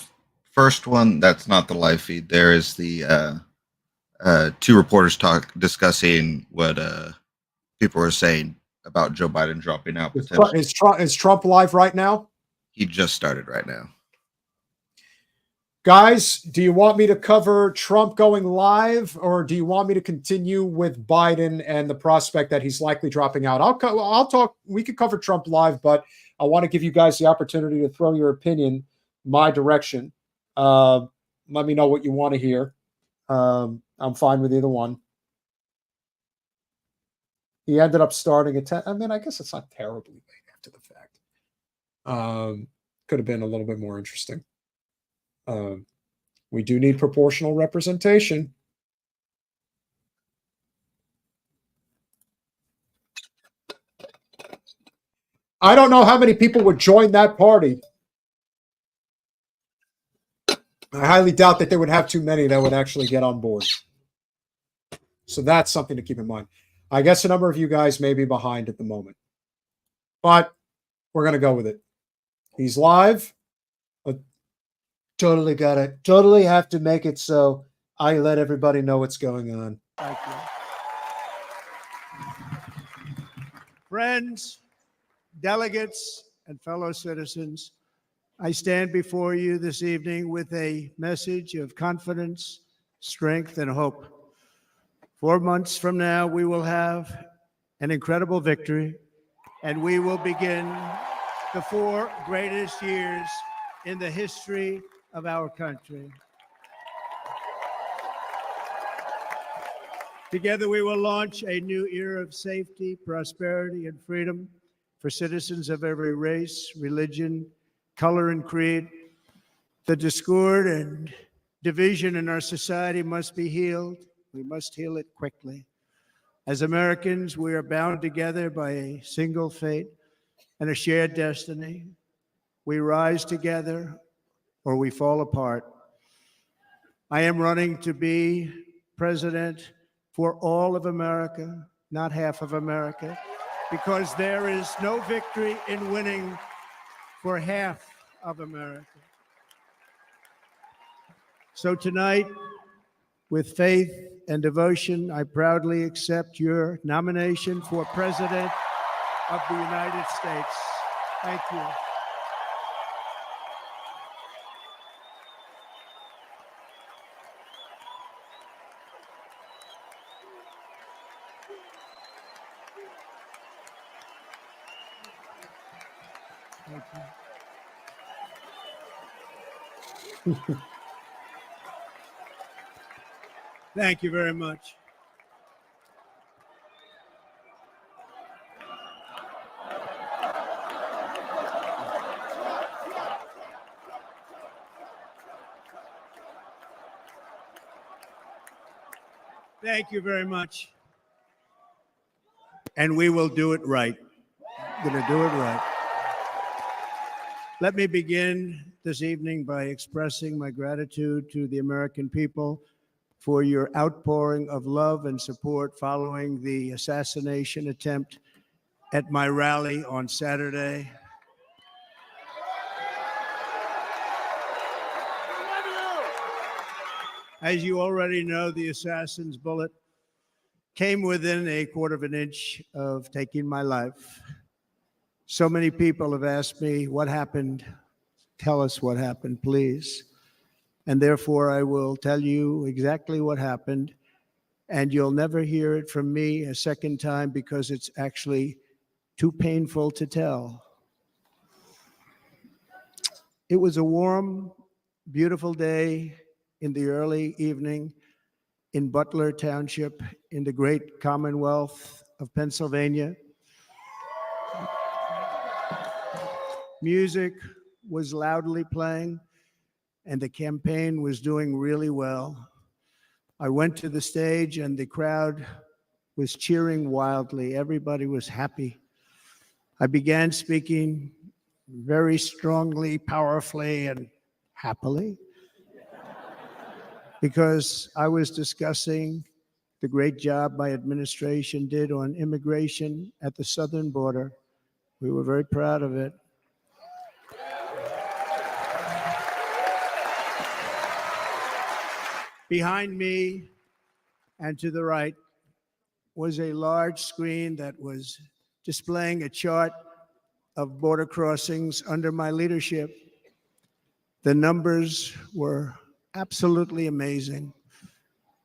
first one, that's not the live feed. There is the two reporters discussing what people are saying about Joe Biden dropping out. Is Trump live right now? He just started right now. Guys, do you want me to cover Trump going live, or do you want me to continue with Biden and the prospect that he's likely dropping out? I'll talk. We could cover Trump live, but I want to give you guys the opportunity to throw your opinion my direction. Let me know what you want to hear. I'm fine with either one. He ended up starting at 10. I mean, I guess it's not terribly late after the fact. Could have been a little bit more interesting. We do need proportional representation. I don't know how many people would join that party. I highly doubt that they would have too many that would actually get on board. So that's something to keep in mind. I guess a number of you guys may be behind at the moment, but we're going to go with it. He's live. Totally got it. Totally have to make it so I let everybody know what's going on. Thank you. Friends, delegates, and fellow citizens, I stand before you this evening with a message of confidence, strength, and hope 4 months from now, we will have an incredible victory, and we will begin the 4 greatest years in the history of our country. Together, we will launch a new era of safety, prosperity, and freedom for citizens of every race, religion, color, and creed. The discord and division in our society must be healed. We must heal it quickly. As Americans, we are bound together by a single fate and a shared destiny. We rise together or we fall apart. I am running to be president for all of America, not half of America, because there is no victory in winning for half of America. So tonight, with faith and devotion, I proudly accept your nomination for President of the United States. Thank you. Thank you. Thank you very much. Thank you very much. And we will do it right. We're going to do it right. Let me begin this evening by expressing my gratitude to the American people for your outpouring of love and support following the assassination attempt at my rally on Saturday. As you already know, the assassin's bullet came within a quarter of an inch of taking my life. So many people have asked me, what happened? Tell us what happened, please. And therefore, I will tell you exactly what happened, and you'll never hear it from me a second time because it's actually too painful to tell. It was a warm, beautiful day in the early evening in Butler Township in the great Commonwealth of Pennsylvania. Music was loudly playing, and the campaign was doing really well. I went to the stage and the crowd was cheering wildly. Everybody was happy. I began speaking very strongly, powerfully, and happily because I was discussing the great job my administration did on immigration at the southern border. We were very proud of it. Behind me and to the right was a large screen that was displaying a chart of border crossings under my leadership. The numbers were absolutely amazing.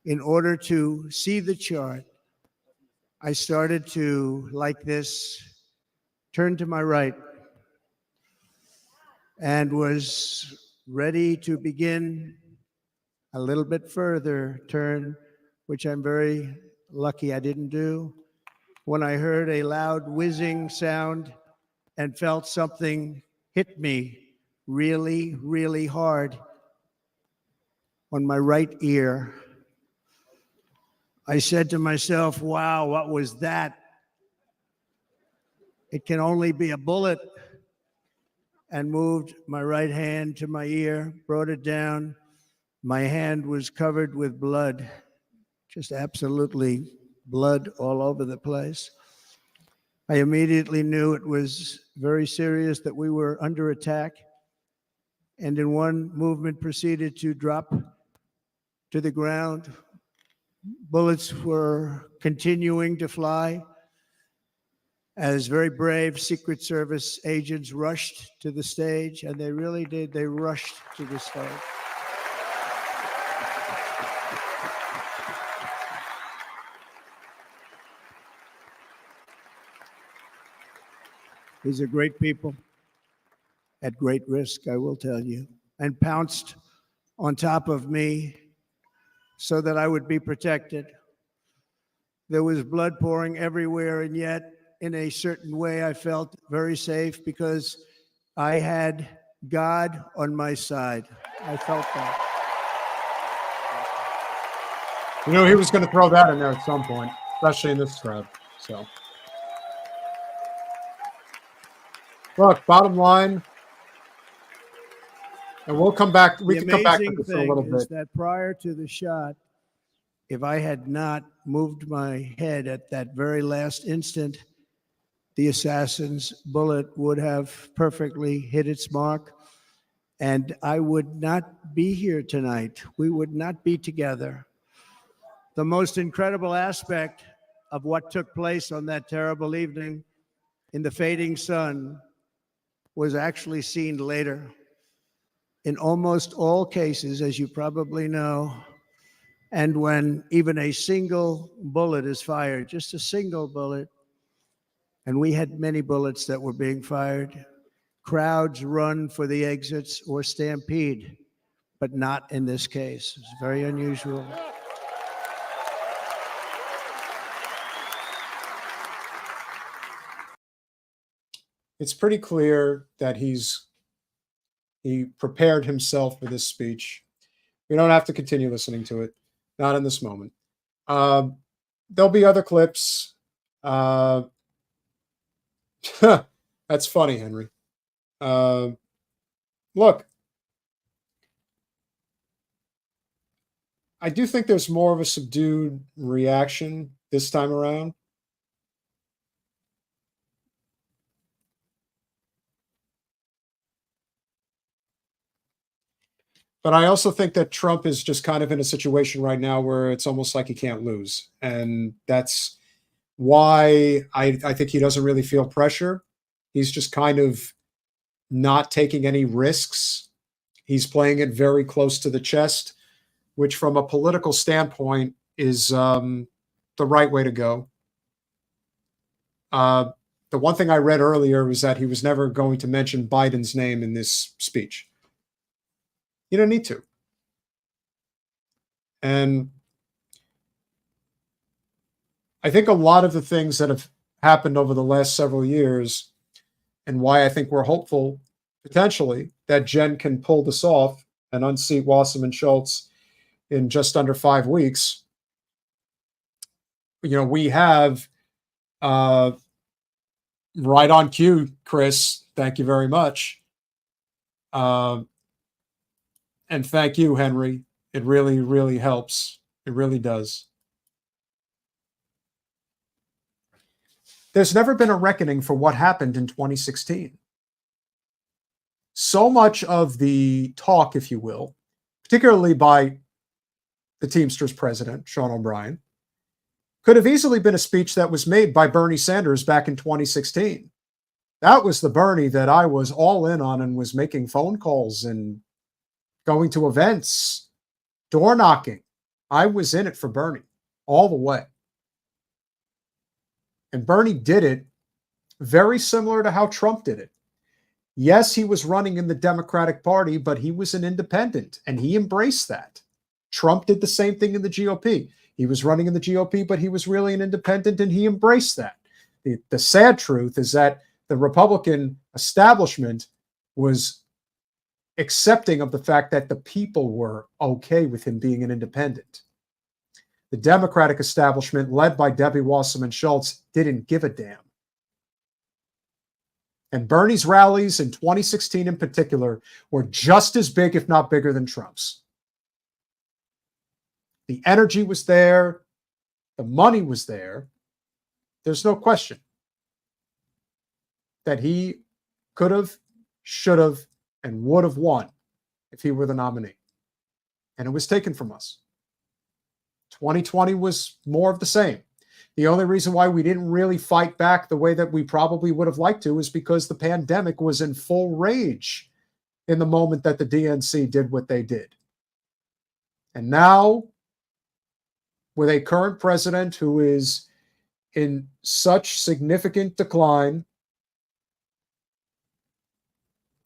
In order to see the chart, I started to, like this, turn to my right and was ready to begin a little bit further turn, which I'm very lucky I didn't do, when I heard a loud whizzing sound and felt something hit me really, really hard on my right ear. I said to myself, wow, what was that? It can only be a bullet. And moved my right hand to my ear, brought it down. My hand was covered with blood, just absolutely blood all over the place. I immediately knew it was very serious, that we were under attack, and in one movement proceeded to drop to the ground. Bullets were continuing to fly as very brave Secret Service agents rushed to the stage, and they really did. They rushed to the stage. These are great people at great risk, I will tell you, and pounced on top of me so that I would be protected. There was blood pouring everywhere, and yet, in a certain way, I felt very safe because I had God on my side. I felt that. You know, he was going to throw that in there at some point, especially in this crowd. So, look, bottom line, and we'll come back. We The can come back to amazing this in a little thing is bit. that prior to the shot, if I had not moved my head at that very last instant, the assassin's bullet would have perfectly hit its mark, and I would not be here tonight. We would not be together. The most incredible aspect of what took place on that terrible evening in the fading sun was actually seen later. In almost all cases, as you probably know, and when even a single bullet is fired, just a single bullet, and we had many bullets that were being fired, crowds run for the exits or stampede, but not in this case. It's very unusual. It's pretty clear that he prepared himself for this speech. We don't have to continue listening to it, not in this moment. There'll be other clips. That's funny, Henry. Look, I do think there's more of a subdued reaction this time around. But I also think that Trump is just kind of in a situation right now where it's almost like he can't lose. And that's why I think he doesn't really feel pressure. He's just kind of not taking any risks. He's playing it very close to the chest, which from a political standpoint is the right way to go. The one thing I read earlier was that he was never going to mention Biden's name in this speech. You don't need to. And I think a lot of the things that have happened over the last several years and why I think we're hopeful potentially that Jen can pull this off and unseat Wasserman Schultz in just under 5 weeks. You know, we have right on cue, Chris. Thank you very much. And thank you, Henry. It really, really helps. It really does. There's never been a reckoning for what happened in 2016. So much of the talk, if you will, particularly by the Teamsters president, Sean O'Brien, could have easily been a speech that was made by Bernie Sanders back in 2016. That was the Bernie that I was all in on and was making phone calls and going to events, door knocking. I was in it for Bernie all the way. And Bernie did it very similar to how Trump did it. Yes, he was running in the Democratic Party, but he was an independent, and he embraced that. Trump did the same thing in the GOP. He was running in the GOP, but he was really an independent, and he embraced that. The sad truth is that the Republican establishment was accepting of the fact that the people were okay with him being an independent. The Democratic establishment, led by Debbie Wasserman Schultz, didn't give a damn. And Bernie's rallies in 2016 in particular were just as big, if not bigger, than Trump's. The energy was there. The money was there. There's no question that he could have, should have, and would have won if he were the nominee. And it was taken from us. 2020 was more of the same. The only reason why we didn't really fight back the way that we probably would have liked to is because the pandemic was in full rage in the moment that the DNC did what they did. And now, with a current president who is in such significant decline,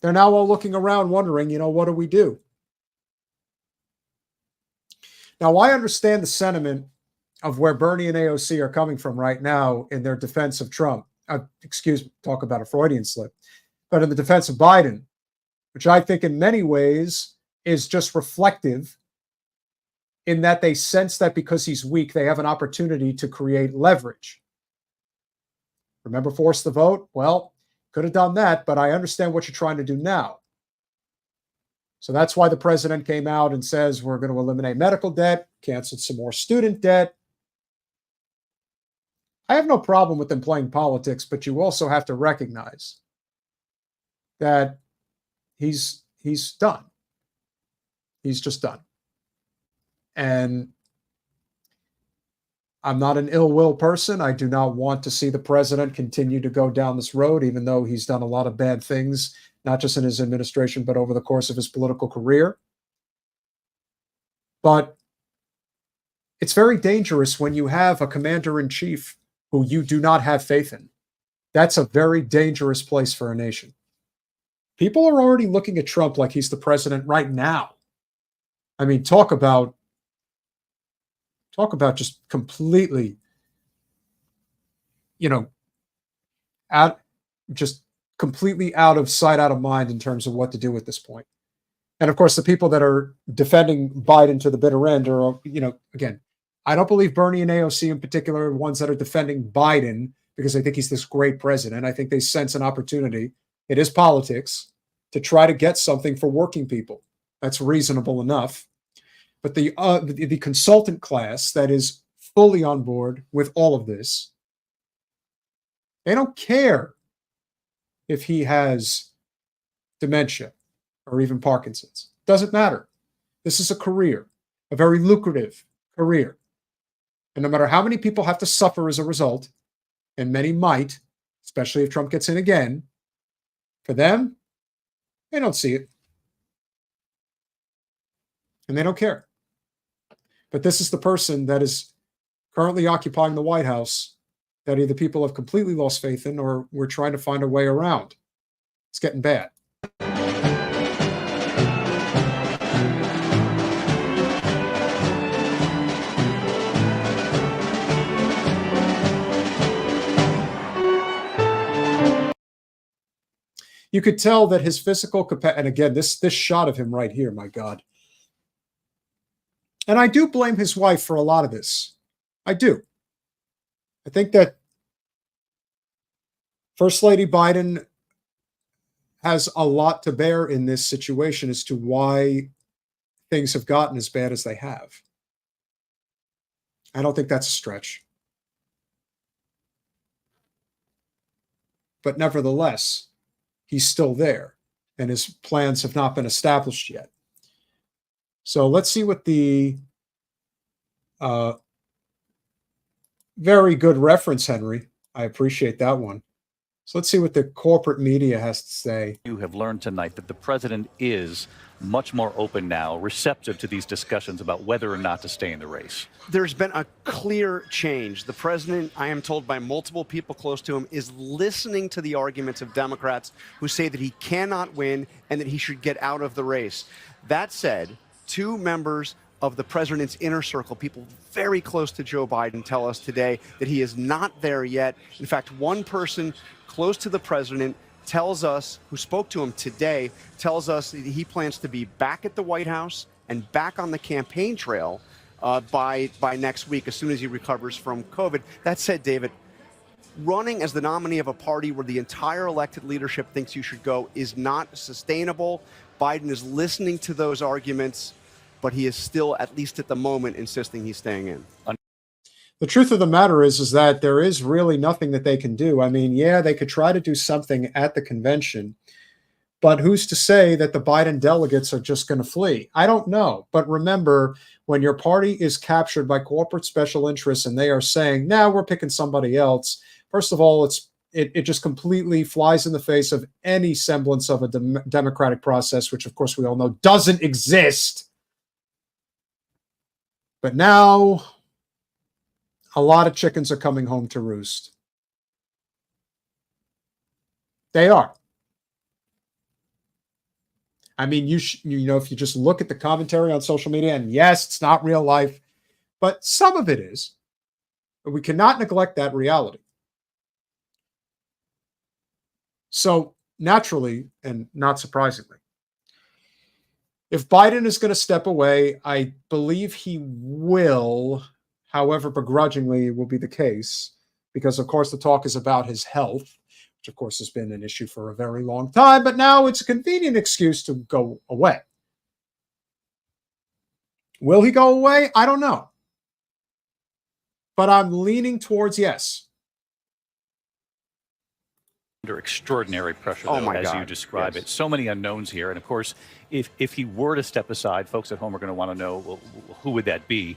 They're now all looking around wondering, what do we do? Now, I understand the sentiment of where Bernie and AOC are coming from right now in their defense of Trump. Excuse me, talk about a Freudian slip. But in the defense of Biden, which I think in many ways is just reflective in that they sense that because he's weak, they have an opportunity to create leverage. Remember, force the vote? Well, could have done that, but I understand what you're trying to do now. So that's why the president came out and says we're going to eliminate medical debt, cancel some more student debt. I have no problem with them playing politics, but you also have to recognize that he's done. He's just done. And I'm not an ill will person. I do not want to see the president continue to go down this road, even though he's done a lot of bad things, not just in his administration, but over the course of his political career. But it's very dangerous when you have a commander-in-chief who you do not have faith in. That's a very dangerous place for a nation. People are already looking at Trump like he's the president right now. I mean, talk about just completely, completely out of sight, out of mind in terms of what to do at this point. And of course, the people that are defending Biden to the bitter end are, again, I don't believe Bernie and AOC in particular are ones that are defending Biden because they think he's this great president. I think they sense an opportunity. It is politics to try to get something for working people. That's reasonable enough. But the consultant class that is fully on board with all of this, they don't care if he has dementia or even Parkinson's. Doesn't matter. This is a career, a very lucrative career. And no matter how many people have to suffer as a result, and many might, especially if Trump gets in again, for them, they don't see it. And they don't care. But this is the person that is currently occupying the White House that either people have completely lost faith in or we're trying to find a way around. It's getting bad. You could tell that his physical capacity, and again, this shot of him right here, my God. And I do blame his wife for a lot of this. I do. I think that First Lady Biden has a lot to bear in this situation as to why things have gotten as bad as they have. I don't think that's a stretch. But nevertheless, he's still there, and his plans have not been established yet. So let's see what the very good reference, Henry. I appreciate that one. So let's see what the corporate media has to say. You have learned tonight that the president is much more open now, receptive to these discussions about whether or not to stay in the race. There's been a clear change. The president, I am told by multiple people close to him, is listening to the arguments of Democrats who say that he cannot win and that he should get out of the race. That said, two members of the president's inner circle, people very close to Joe Biden, tell us today that he is not there yet. In fact, one person close to the president tells us, who spoke to him today, tells us that he plans to be back at the White House and back on the campaign trail by next week, as soon as he recovers from COVID. That said, David, running as the nominee of a party where the entire elected leadership thinks you should go is not sustainable. Biden is listening to those arguments, but he is still, at least at the moment, insisting he's staying in. The truth of the matter is that there is really nothing that they can do. I mean, yeah, they could try to do something at the convention, but who's to say that the Biden delegates are just going to flee? I don't know. But remember, when your party is captured by corporate special interests and they are saying, now we're picking somebody else, first of all, it just completely flies in the face of any semblance of a democratic process, which, of course, we all know doesn't exist. But now a lot of chickens are coming home to roost. They are. I mean, you know, if you just look at the commentary on social media, and yes, it's not real life, but some of it is. But we cannot neglect that reality. So naturally, and not surprisingly, if Biden is going to step away, I believe he will, however begrudgingly will be the case, because of course the talk is about his health, which of course has been an issue for a very long time, but now it's a convenient excuse to go away. Will he go away? I don't know. But I'm leaning towards yes. Under extraordinary pressure, Oh though, my as God, you describe yes. it. So many unknowns here. And of course, if he were to step aside, folks at home are going to want to know, well, who would that be?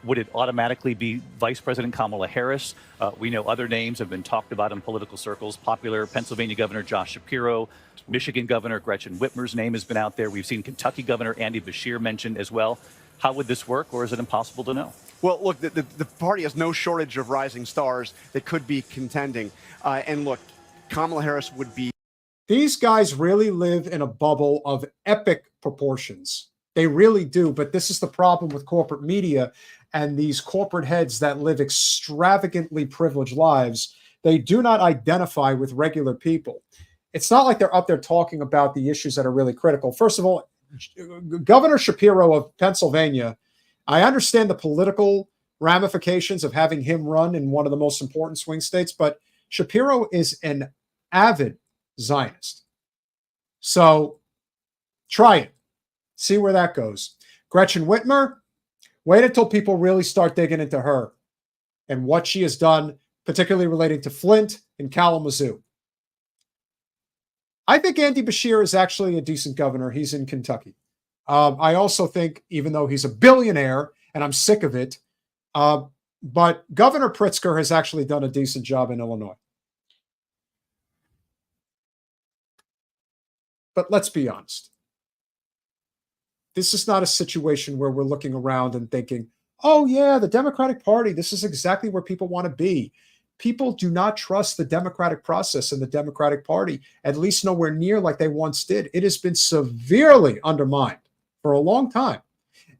Would it automatically be Vice President Kamala Harris? We know other names have been talked about in political circles. Popular Pennsylvania Governor Josh Shapiro, Michigan Governor Gretchen Whitmer's name has been out there. We've seen Kentucky Governor Andy Beshear mentioned as well. How would this work, or is it impossible to know? Well, look, the party has no shortage of rising stars that could be contending. And look, Kamala Harris would be. These guys really live in a bubble of epic proportions. They really do. But this is the problem with corporate media and these corporate heads that live extravagantly privileged lives. They do not identify with regular people. It's not like they're up there talking about the issues that are really critical. First of all, Governor Shapiro of Pennsylvania, I understand the political ramifications of having him run in one of the most important swing states, but Shapiro is an avid Zionist. So try it. See where that goes. Gretchen Whitmer, wait until people really start digging into her and what she has done, particularly relating to Flint and Kalamazoo. I think Andy Beshear is actually a decent governor. He's in Kentucky. I also think, even though he's a billionaire, and I'm sick of it, but Governor Pritzker has actually done a decent job in Illinois. But let's be honest. This is not a situation where we're looking around and thinking, oh, yeah, the Democratic Party, this is exactly where people want to be. People do not trust the democratic process and the Democratic Party, at least nowhere near like they once did. It has been severely undermined for a long time.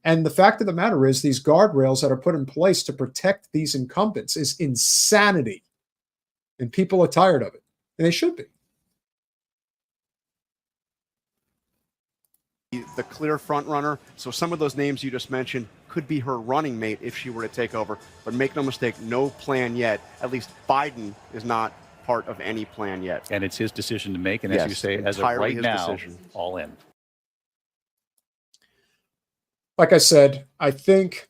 And the fact of the matter is, these guardrails that are put in place to protect these incumbents is insanity. And people are tired of it. And they should be. The clear front runner. So some of those names you just mentioned could be her running mate if she were to take over. But make no mistake, no plan yet. At least Biden is not part of any plan yet. And it's his decision to make. And Yes, as you say, as of entirely right his now, decision. all in. Like I said, I think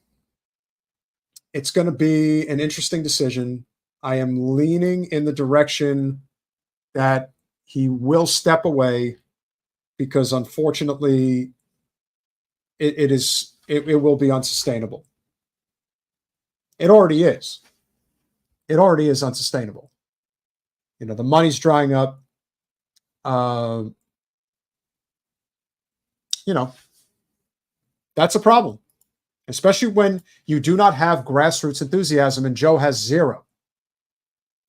it's going to be an interesting decision. I am leaning in the direction that he will step away, because unfortunately it will be unsustainable. It already is. It already is unsustainable. You know, the money's drying up. You know, that's a problem, especially when you do not have grassroots enthusiasm, and Joe has zero.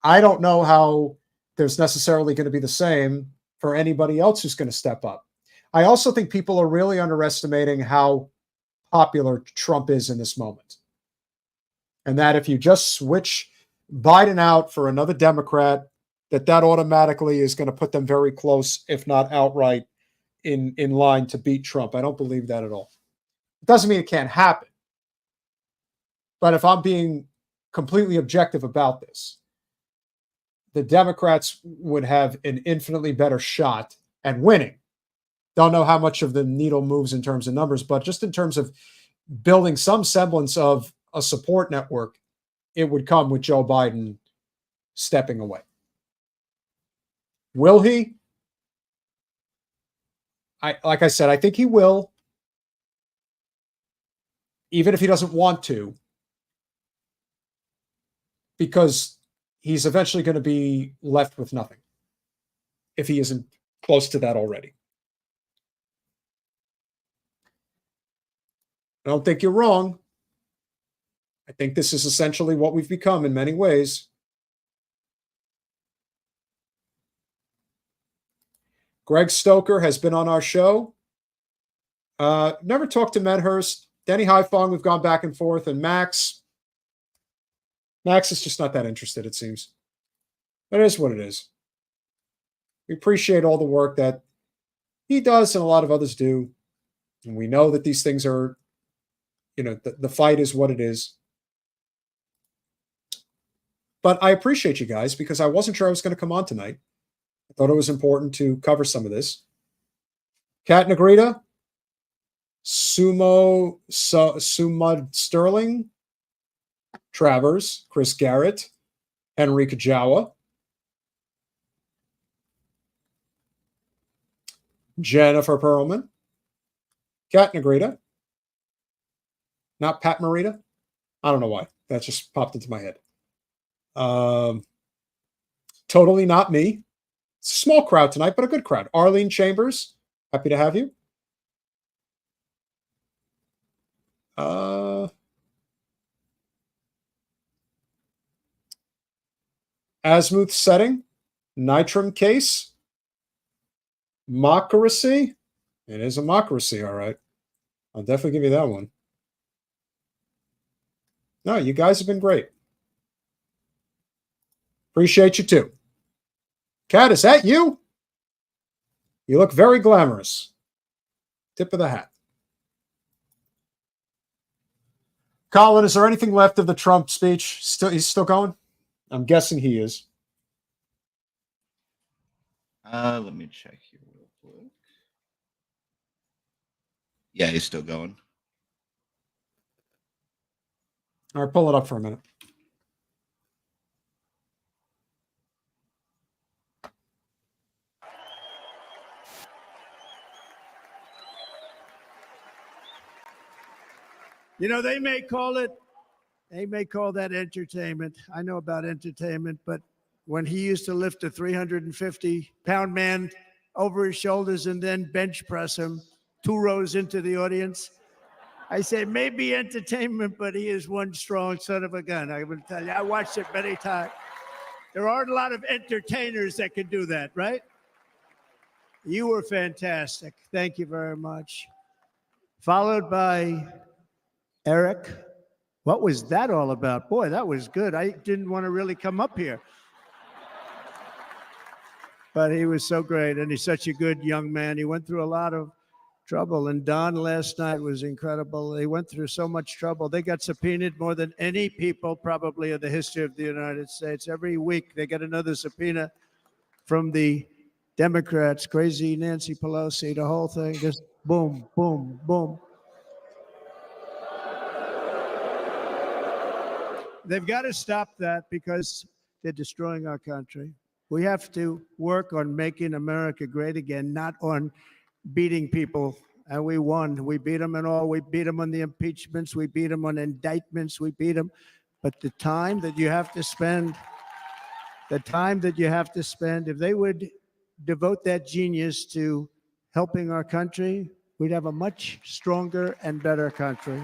I don't know how there's necessarily going to be the same for anybody else who's going to step up. I also think people are really underestimating how popular Trump is in this moment. And that if you just switch Biden out for another Democrat, that automatically is going to put them very close, if not outright, in line to beat Trump. I don't believe that at all. It doesn't mean it can't happen. But if I'm being completely objective about this, the Democrats would have an infinitely better shot at winning. Don't know how much of the needle moves in terms of numbers, but just in terms of building some semblance of a support network, it would come with Joe Biden stepping away. Will he? Like I said, I think he will, even if he doesn't want to, because he's eventually going to be left with nothing if he isn't close to that already. I don't think you're wrong. I think this is essentially what we've become in many ways. Greg Stoker has been on our show. Never talked to Medhurst. Denny Haifong, we've gone back and forth. And Max is just not that interested, it seems. But it is what it is. We appreciate all the work that he does and a lot of others do. And we know that these things are, the fight is what it is. But I appreciate you guys because I wasn't sure I was going to come on tonight. I thought it was important to cover some of this. Kat Negrita, Sumud Sterling, Travers, Chris Garrett, Henry Kajawa, Jennifer Perlman, Kat Negrita, not Pat Morita. I don't know why. That just popped into my head. Totally not me. It's a small crowd tonight, but a good crowd. Arlene Chambers, happy to have you. Azimuth setting, Nitram case, Mocracy. It is a Mocracy, all right. I'll definitely give you that one. No, you guys have been great. Appreciate you too. Kat, is that you? You look very glamorous. Tip of the hat. Colin, is there anything left of the Trump speech? He's still going? I'm guessing he is. Let me check here real quick. Yeah, he's still going. All right, pull it up for a minute. They may call that entertainment. I know about entertainment, but when he used to lift a 350-pound man over his shoulders and then bench press him 2 rows into the audience, I say maybe entertainment, but he is one strong son of a gun. I will tell you, I watched it many times. There aren't a lot of entertainers that can do that, right? You were fantastic. Thank you very much. Followed by Eric. What was that all about? Boy, that was good. I didn't want to really come up here. But he was so great, and he's such a good young man. He went through a lot of trouble, and Don last night was incredible. They went through so much trouble. They got subpoenaed more than any people probably in the history of the United States. Every week they get another subpoena from the Democrats, crazy Nancy Pelosi, the whole thing, just boom, boom, boom. They've got to stop that because they're destroying our country. We have to work on making America great again, not on beating people. And we won. We beat them and all. We beat them on the impeachments. We beat them on indictments. We beat them. But the time that you have to spend, if they would devote that genius to helping our country, we'd have a much stronger and better country.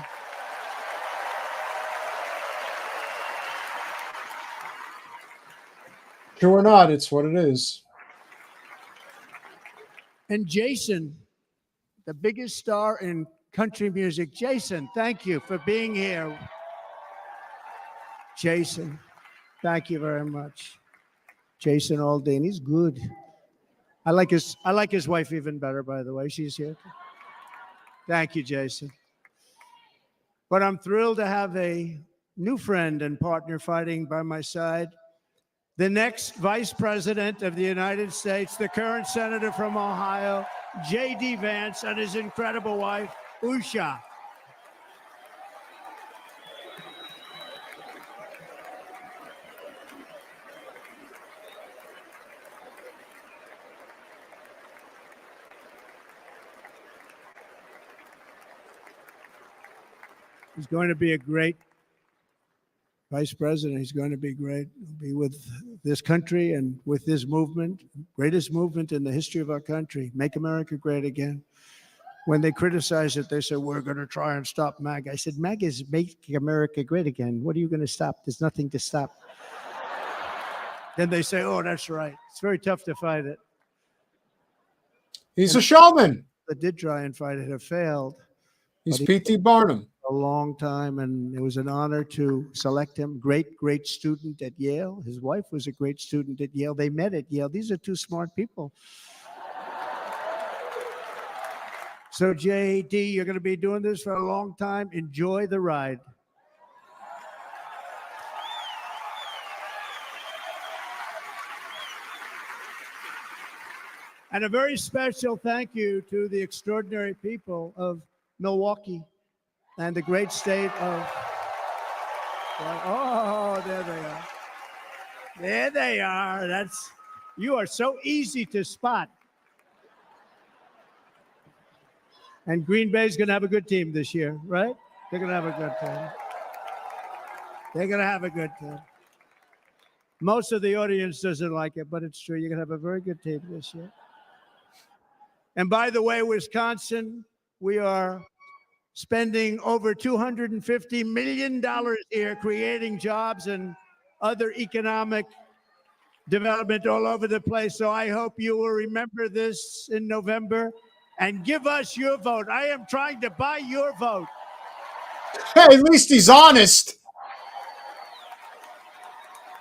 True or not, it's what it is. And Jason, the biggest star in country music. Jason, thank you for being here. Jason, thank you very much. Jason Aldean, he's good. I like his wife even better, by the way. She's here. Thank you, Jason. But I'm thrilled to have a new friend and partner fighting by my side. The next Vice President of the United States, the current Senator from Ohio, J.D. Vance, and his incredible wife, Usha. He's going to be a great Vice President. He's going to be great. He'll be with this country and with this movement, greatest movement in the history of our country. Make America great again. When they criticize it, they say, we're going to try and stop MAGA. I said, MAGA is making America great again. What are you going to stop? There's nothing to stop. Then they say, oh, that's right. It's very tough to fight it. He's a showman. that did try and fight it have failed. He's But he- P.T. Barnum. A long time, and it was an honor to select him. Great student at Yale. His wife was a great student at Yale. They met at Yale. These are two smart people. So, JD, you're going to be doing this for a long time. Enjoy the ride. And a very special thank you to the extraordinary people of Milwaukee and the great state of, oh, there they are. There they are. You are so easy to spot. And Green Bay's going to have a good team this year, right? They're going to have a good team. They're going to have a good team. Most of the audience doesn't like it, but it's true. You're going to have a very good team this year. And by the way, Wisconsin, we are spending over $250 million here, creating jobs and other economic development all over the place. So I hope you will remember this in November and give us your vote. I am trying to buy your vote. Hey, at least he's honest.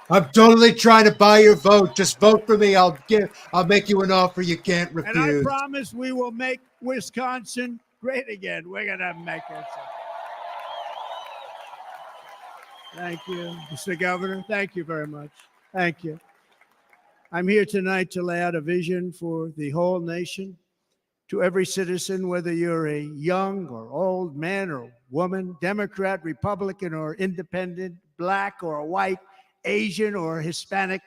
I'm totally trying to buy your vote. Just vote for me. I'll make you an offer you can't refuse. And I promise we will make Wisconsin great again. We're going to make it. Thank you, Mr. Governor. Thank you very much. Thank you. I'm here tonight to lay out a vision for the whole nation, to every citizen, whether you're a young or old man or woman, Democrat, Republican, or independent, black or white, Asian or Hispanic.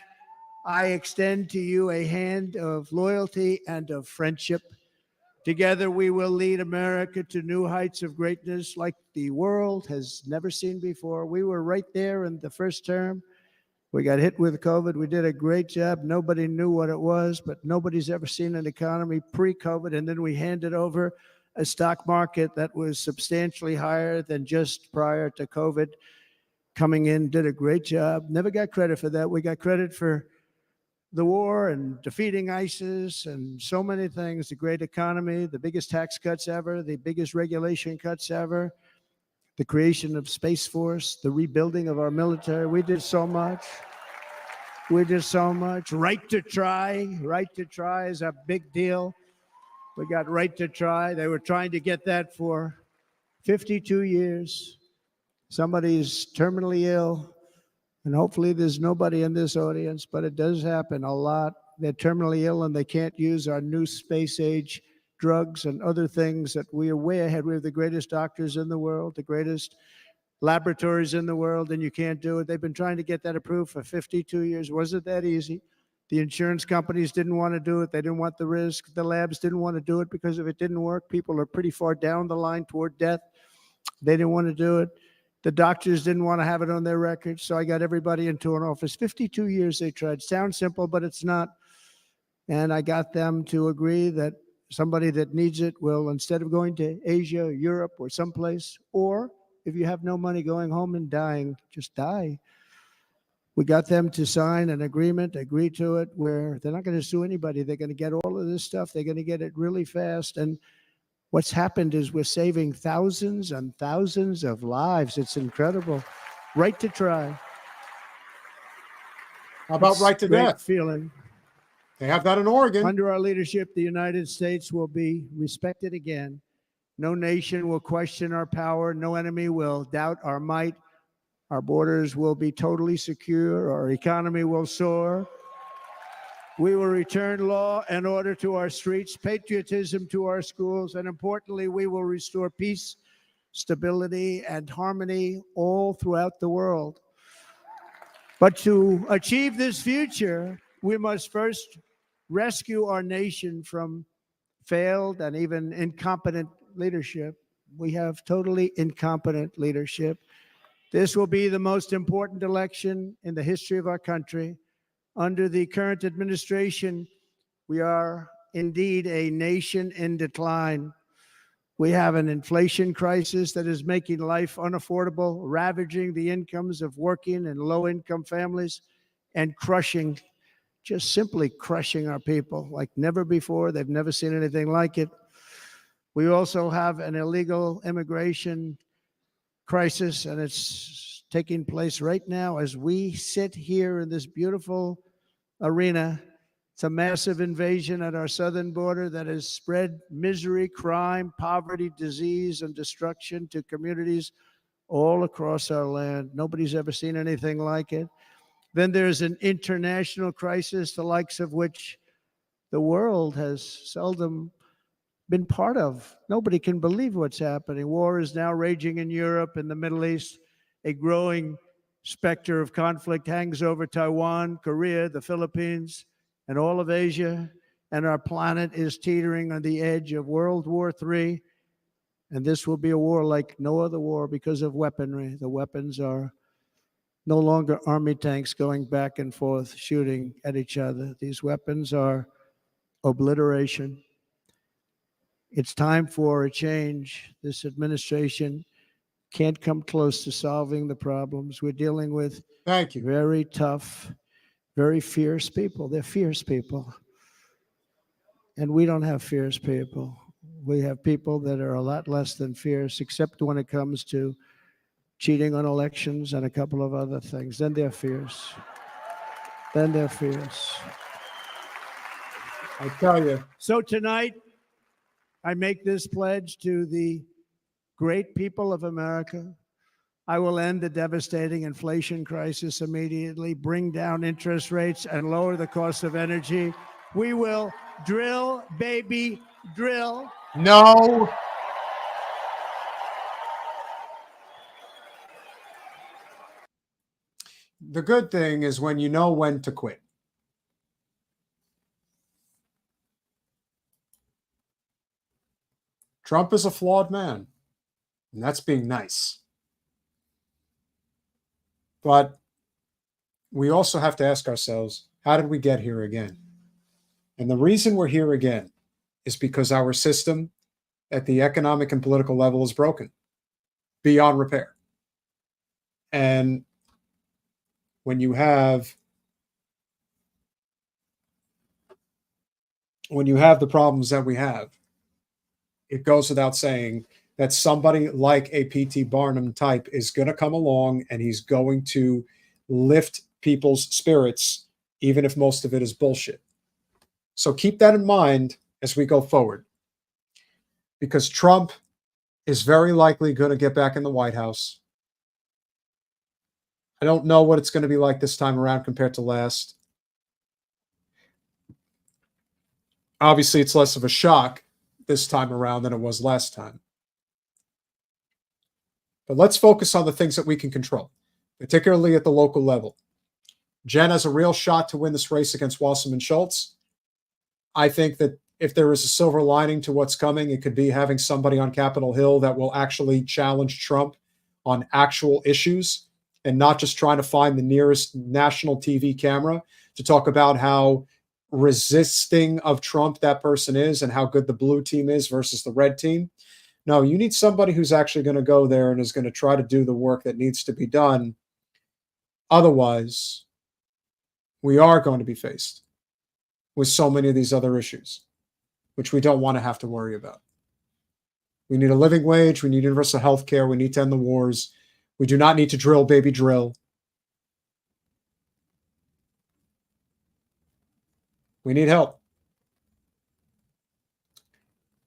I extend to you a hand of loyalty and of friendship. Together, we will lead America to new heights of greatness like the world has never seen before. We were right there in the first term. We got hit with COVID. We did a great job. Nobody knew what it was, but nobody's ever seen an economy pre-COVID. And then we handed over a stock market that was substantially higher than just prior to COVID. Coming in, did a great job. Never got credit for that. We got credit for the war and defeating ISIS and so many things, the great economy, the biggest tax cuts ever, the biggest regulation cuts ever, the creation of Space Force, the rebuilding of our military. We did so much. We did so much. Right to try. Right to try is a big deal. We got right to try. They were trying to get that for 52 years. Somebody's terminally ill, and hopefully there's nobody in this audience, but it does happen a lot. They're terminally ill and they can't use our new space age drugs and other things that we are way ahead. We have the greatest doctors in the world, the greatest laboratories in the world, and you can't do it. They've been trying to get that approved for 52 years. Wasn't that easy? The insurance companies didn't want to do it. They didn't want the risk. The labs didn't want to do it because if it didn't work, people are pretty far down the line toward death. They didn't want to do it. The doctors didn't want to have it on their records, so I got everybody into an office. 52 years they tried. Sounds simple, but it's not. And I got them to agree that somebody that needs it will, instead of going to Asia, Europe, or someplace, or if you have no money going home and dying, just die. We got them to sign an agreement, agree to it, where they're not going to sue anybody. They're going to get all of this stuff. They're going to get it really fast. And what's happened is we're saving thousands and thousands of lives. It's incredible. Right to try. How about right to death? Feeling. They have that in Oregon. Under our leadership, the United States will be respected again. No nation will question our power. No enemy will doubt our might. Our borders will be totally secure. Our economy will soar. We will return law and order to our streets, patriotism to our schools, and importantly, we will restore peace, stability, and harmony all throughout the world. But to achieve this future, we must first rescue our nation from failed and even incompetent leadership. We have totally incompetent leadership. This will be the most important election in the history of our country. Under the current administration, we are indeed a nation in decline. We have an inflation crisis that is making life unaffordable, ravaging the incomes of working and low-income families, and crushing, just simply crushing our people like never before. They've never seen anything like it. We also have an illegal immigration crisis, and it's taking place right now as we sit here in this beautiful arena. It's a massive invasion at our southern border that has spread misery, crime, poverty, disease, and destruction to communities all across our land. Nobody's ever seen anything like it. Then there's an international crisis, the likes of which the world has seldom been part of. Nobody can believe what's happening. War is now raging in Europe and the Middle East. A growing specter of conflict hangs over Taiwan, Korea, the Philippines, and all of Asia. And our planet is teetering on the edge of World War III. And this will be a war like no other war because of weaponry. The weapons are no longer army tanks going back and forth shooting at each other. These weapons are obliteration. It's time for a change. This administration can't come close to solving the problems. We're dealing with Thank you. very tough, very fierce people. They're fierce people. And we don't have fierce people. We have people that are a lot less than fierce, except when it comes to cheating on elections and a couple of other things. Then they're fierce. Then they're fierce. I tell you. So tonight, I make this pledge to the great people of America. I will end the devastating inflation crisis immediately, bring down interest rates, and lower the cost of energy. We will drill, baby, drill. No. The good thing is when you know when to quit. Trump is a flawed man, and that's being nice. But we also have to ask ourselves, how did we get here again? And the reason we're here again is because our system at the economic and political level is broken beyond repair. And when you have the problems that we have, it goes without saying that somebody like a P.T. Barnum type is going to come along and he's going to lift people's spirits, even if most of it is bullshit. So keep that in mind as we go forward, because Trump is very likely going to get back in the White House. I don't know what it's going to be like this time around compared to last. Obviously, it's less of a shock this time around than it was last time. But let's focus on the things that we can control, particularly at the local level. Jen has a real shot to win this race against Wasserman Schultz. I think that if there is a silver lining to what's coming, it could be having somebody on Capitol Hill that will actually challenge Trump on actual issues and not just trying to find the nearest national TV camera to talk about how resisting of Trump that person is and how good the blue team is versus the red team. No, you need somebody who's actually going to go there and is going to try to do the work that needs to be done. Otherwise, we are going to be faced with so many of these other issues, which we don't want to have to worry about. We need a living wage. We need universal health care. We need to end the wars. We do not need to drill, baby, drill. We need help.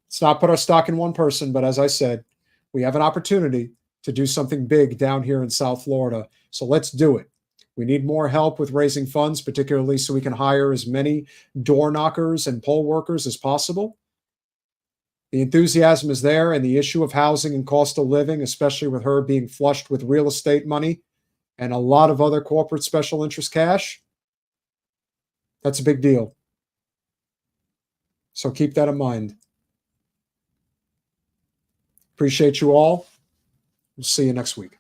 Let's not put our stock in one person, but as I said, we have an opportunity to do something big down here in South Florida. So let's do it. We need more help with raising funds, particularly so we can hire as many door knockers and poll workers as possible. The enthusiasm is there, and the issue of housing and cost of living, especially with her being flushed with real estate money and a lot of other corporate special interest cash, that's a big deal. So keep that in mind. Appreciate you all. We'll see you next week.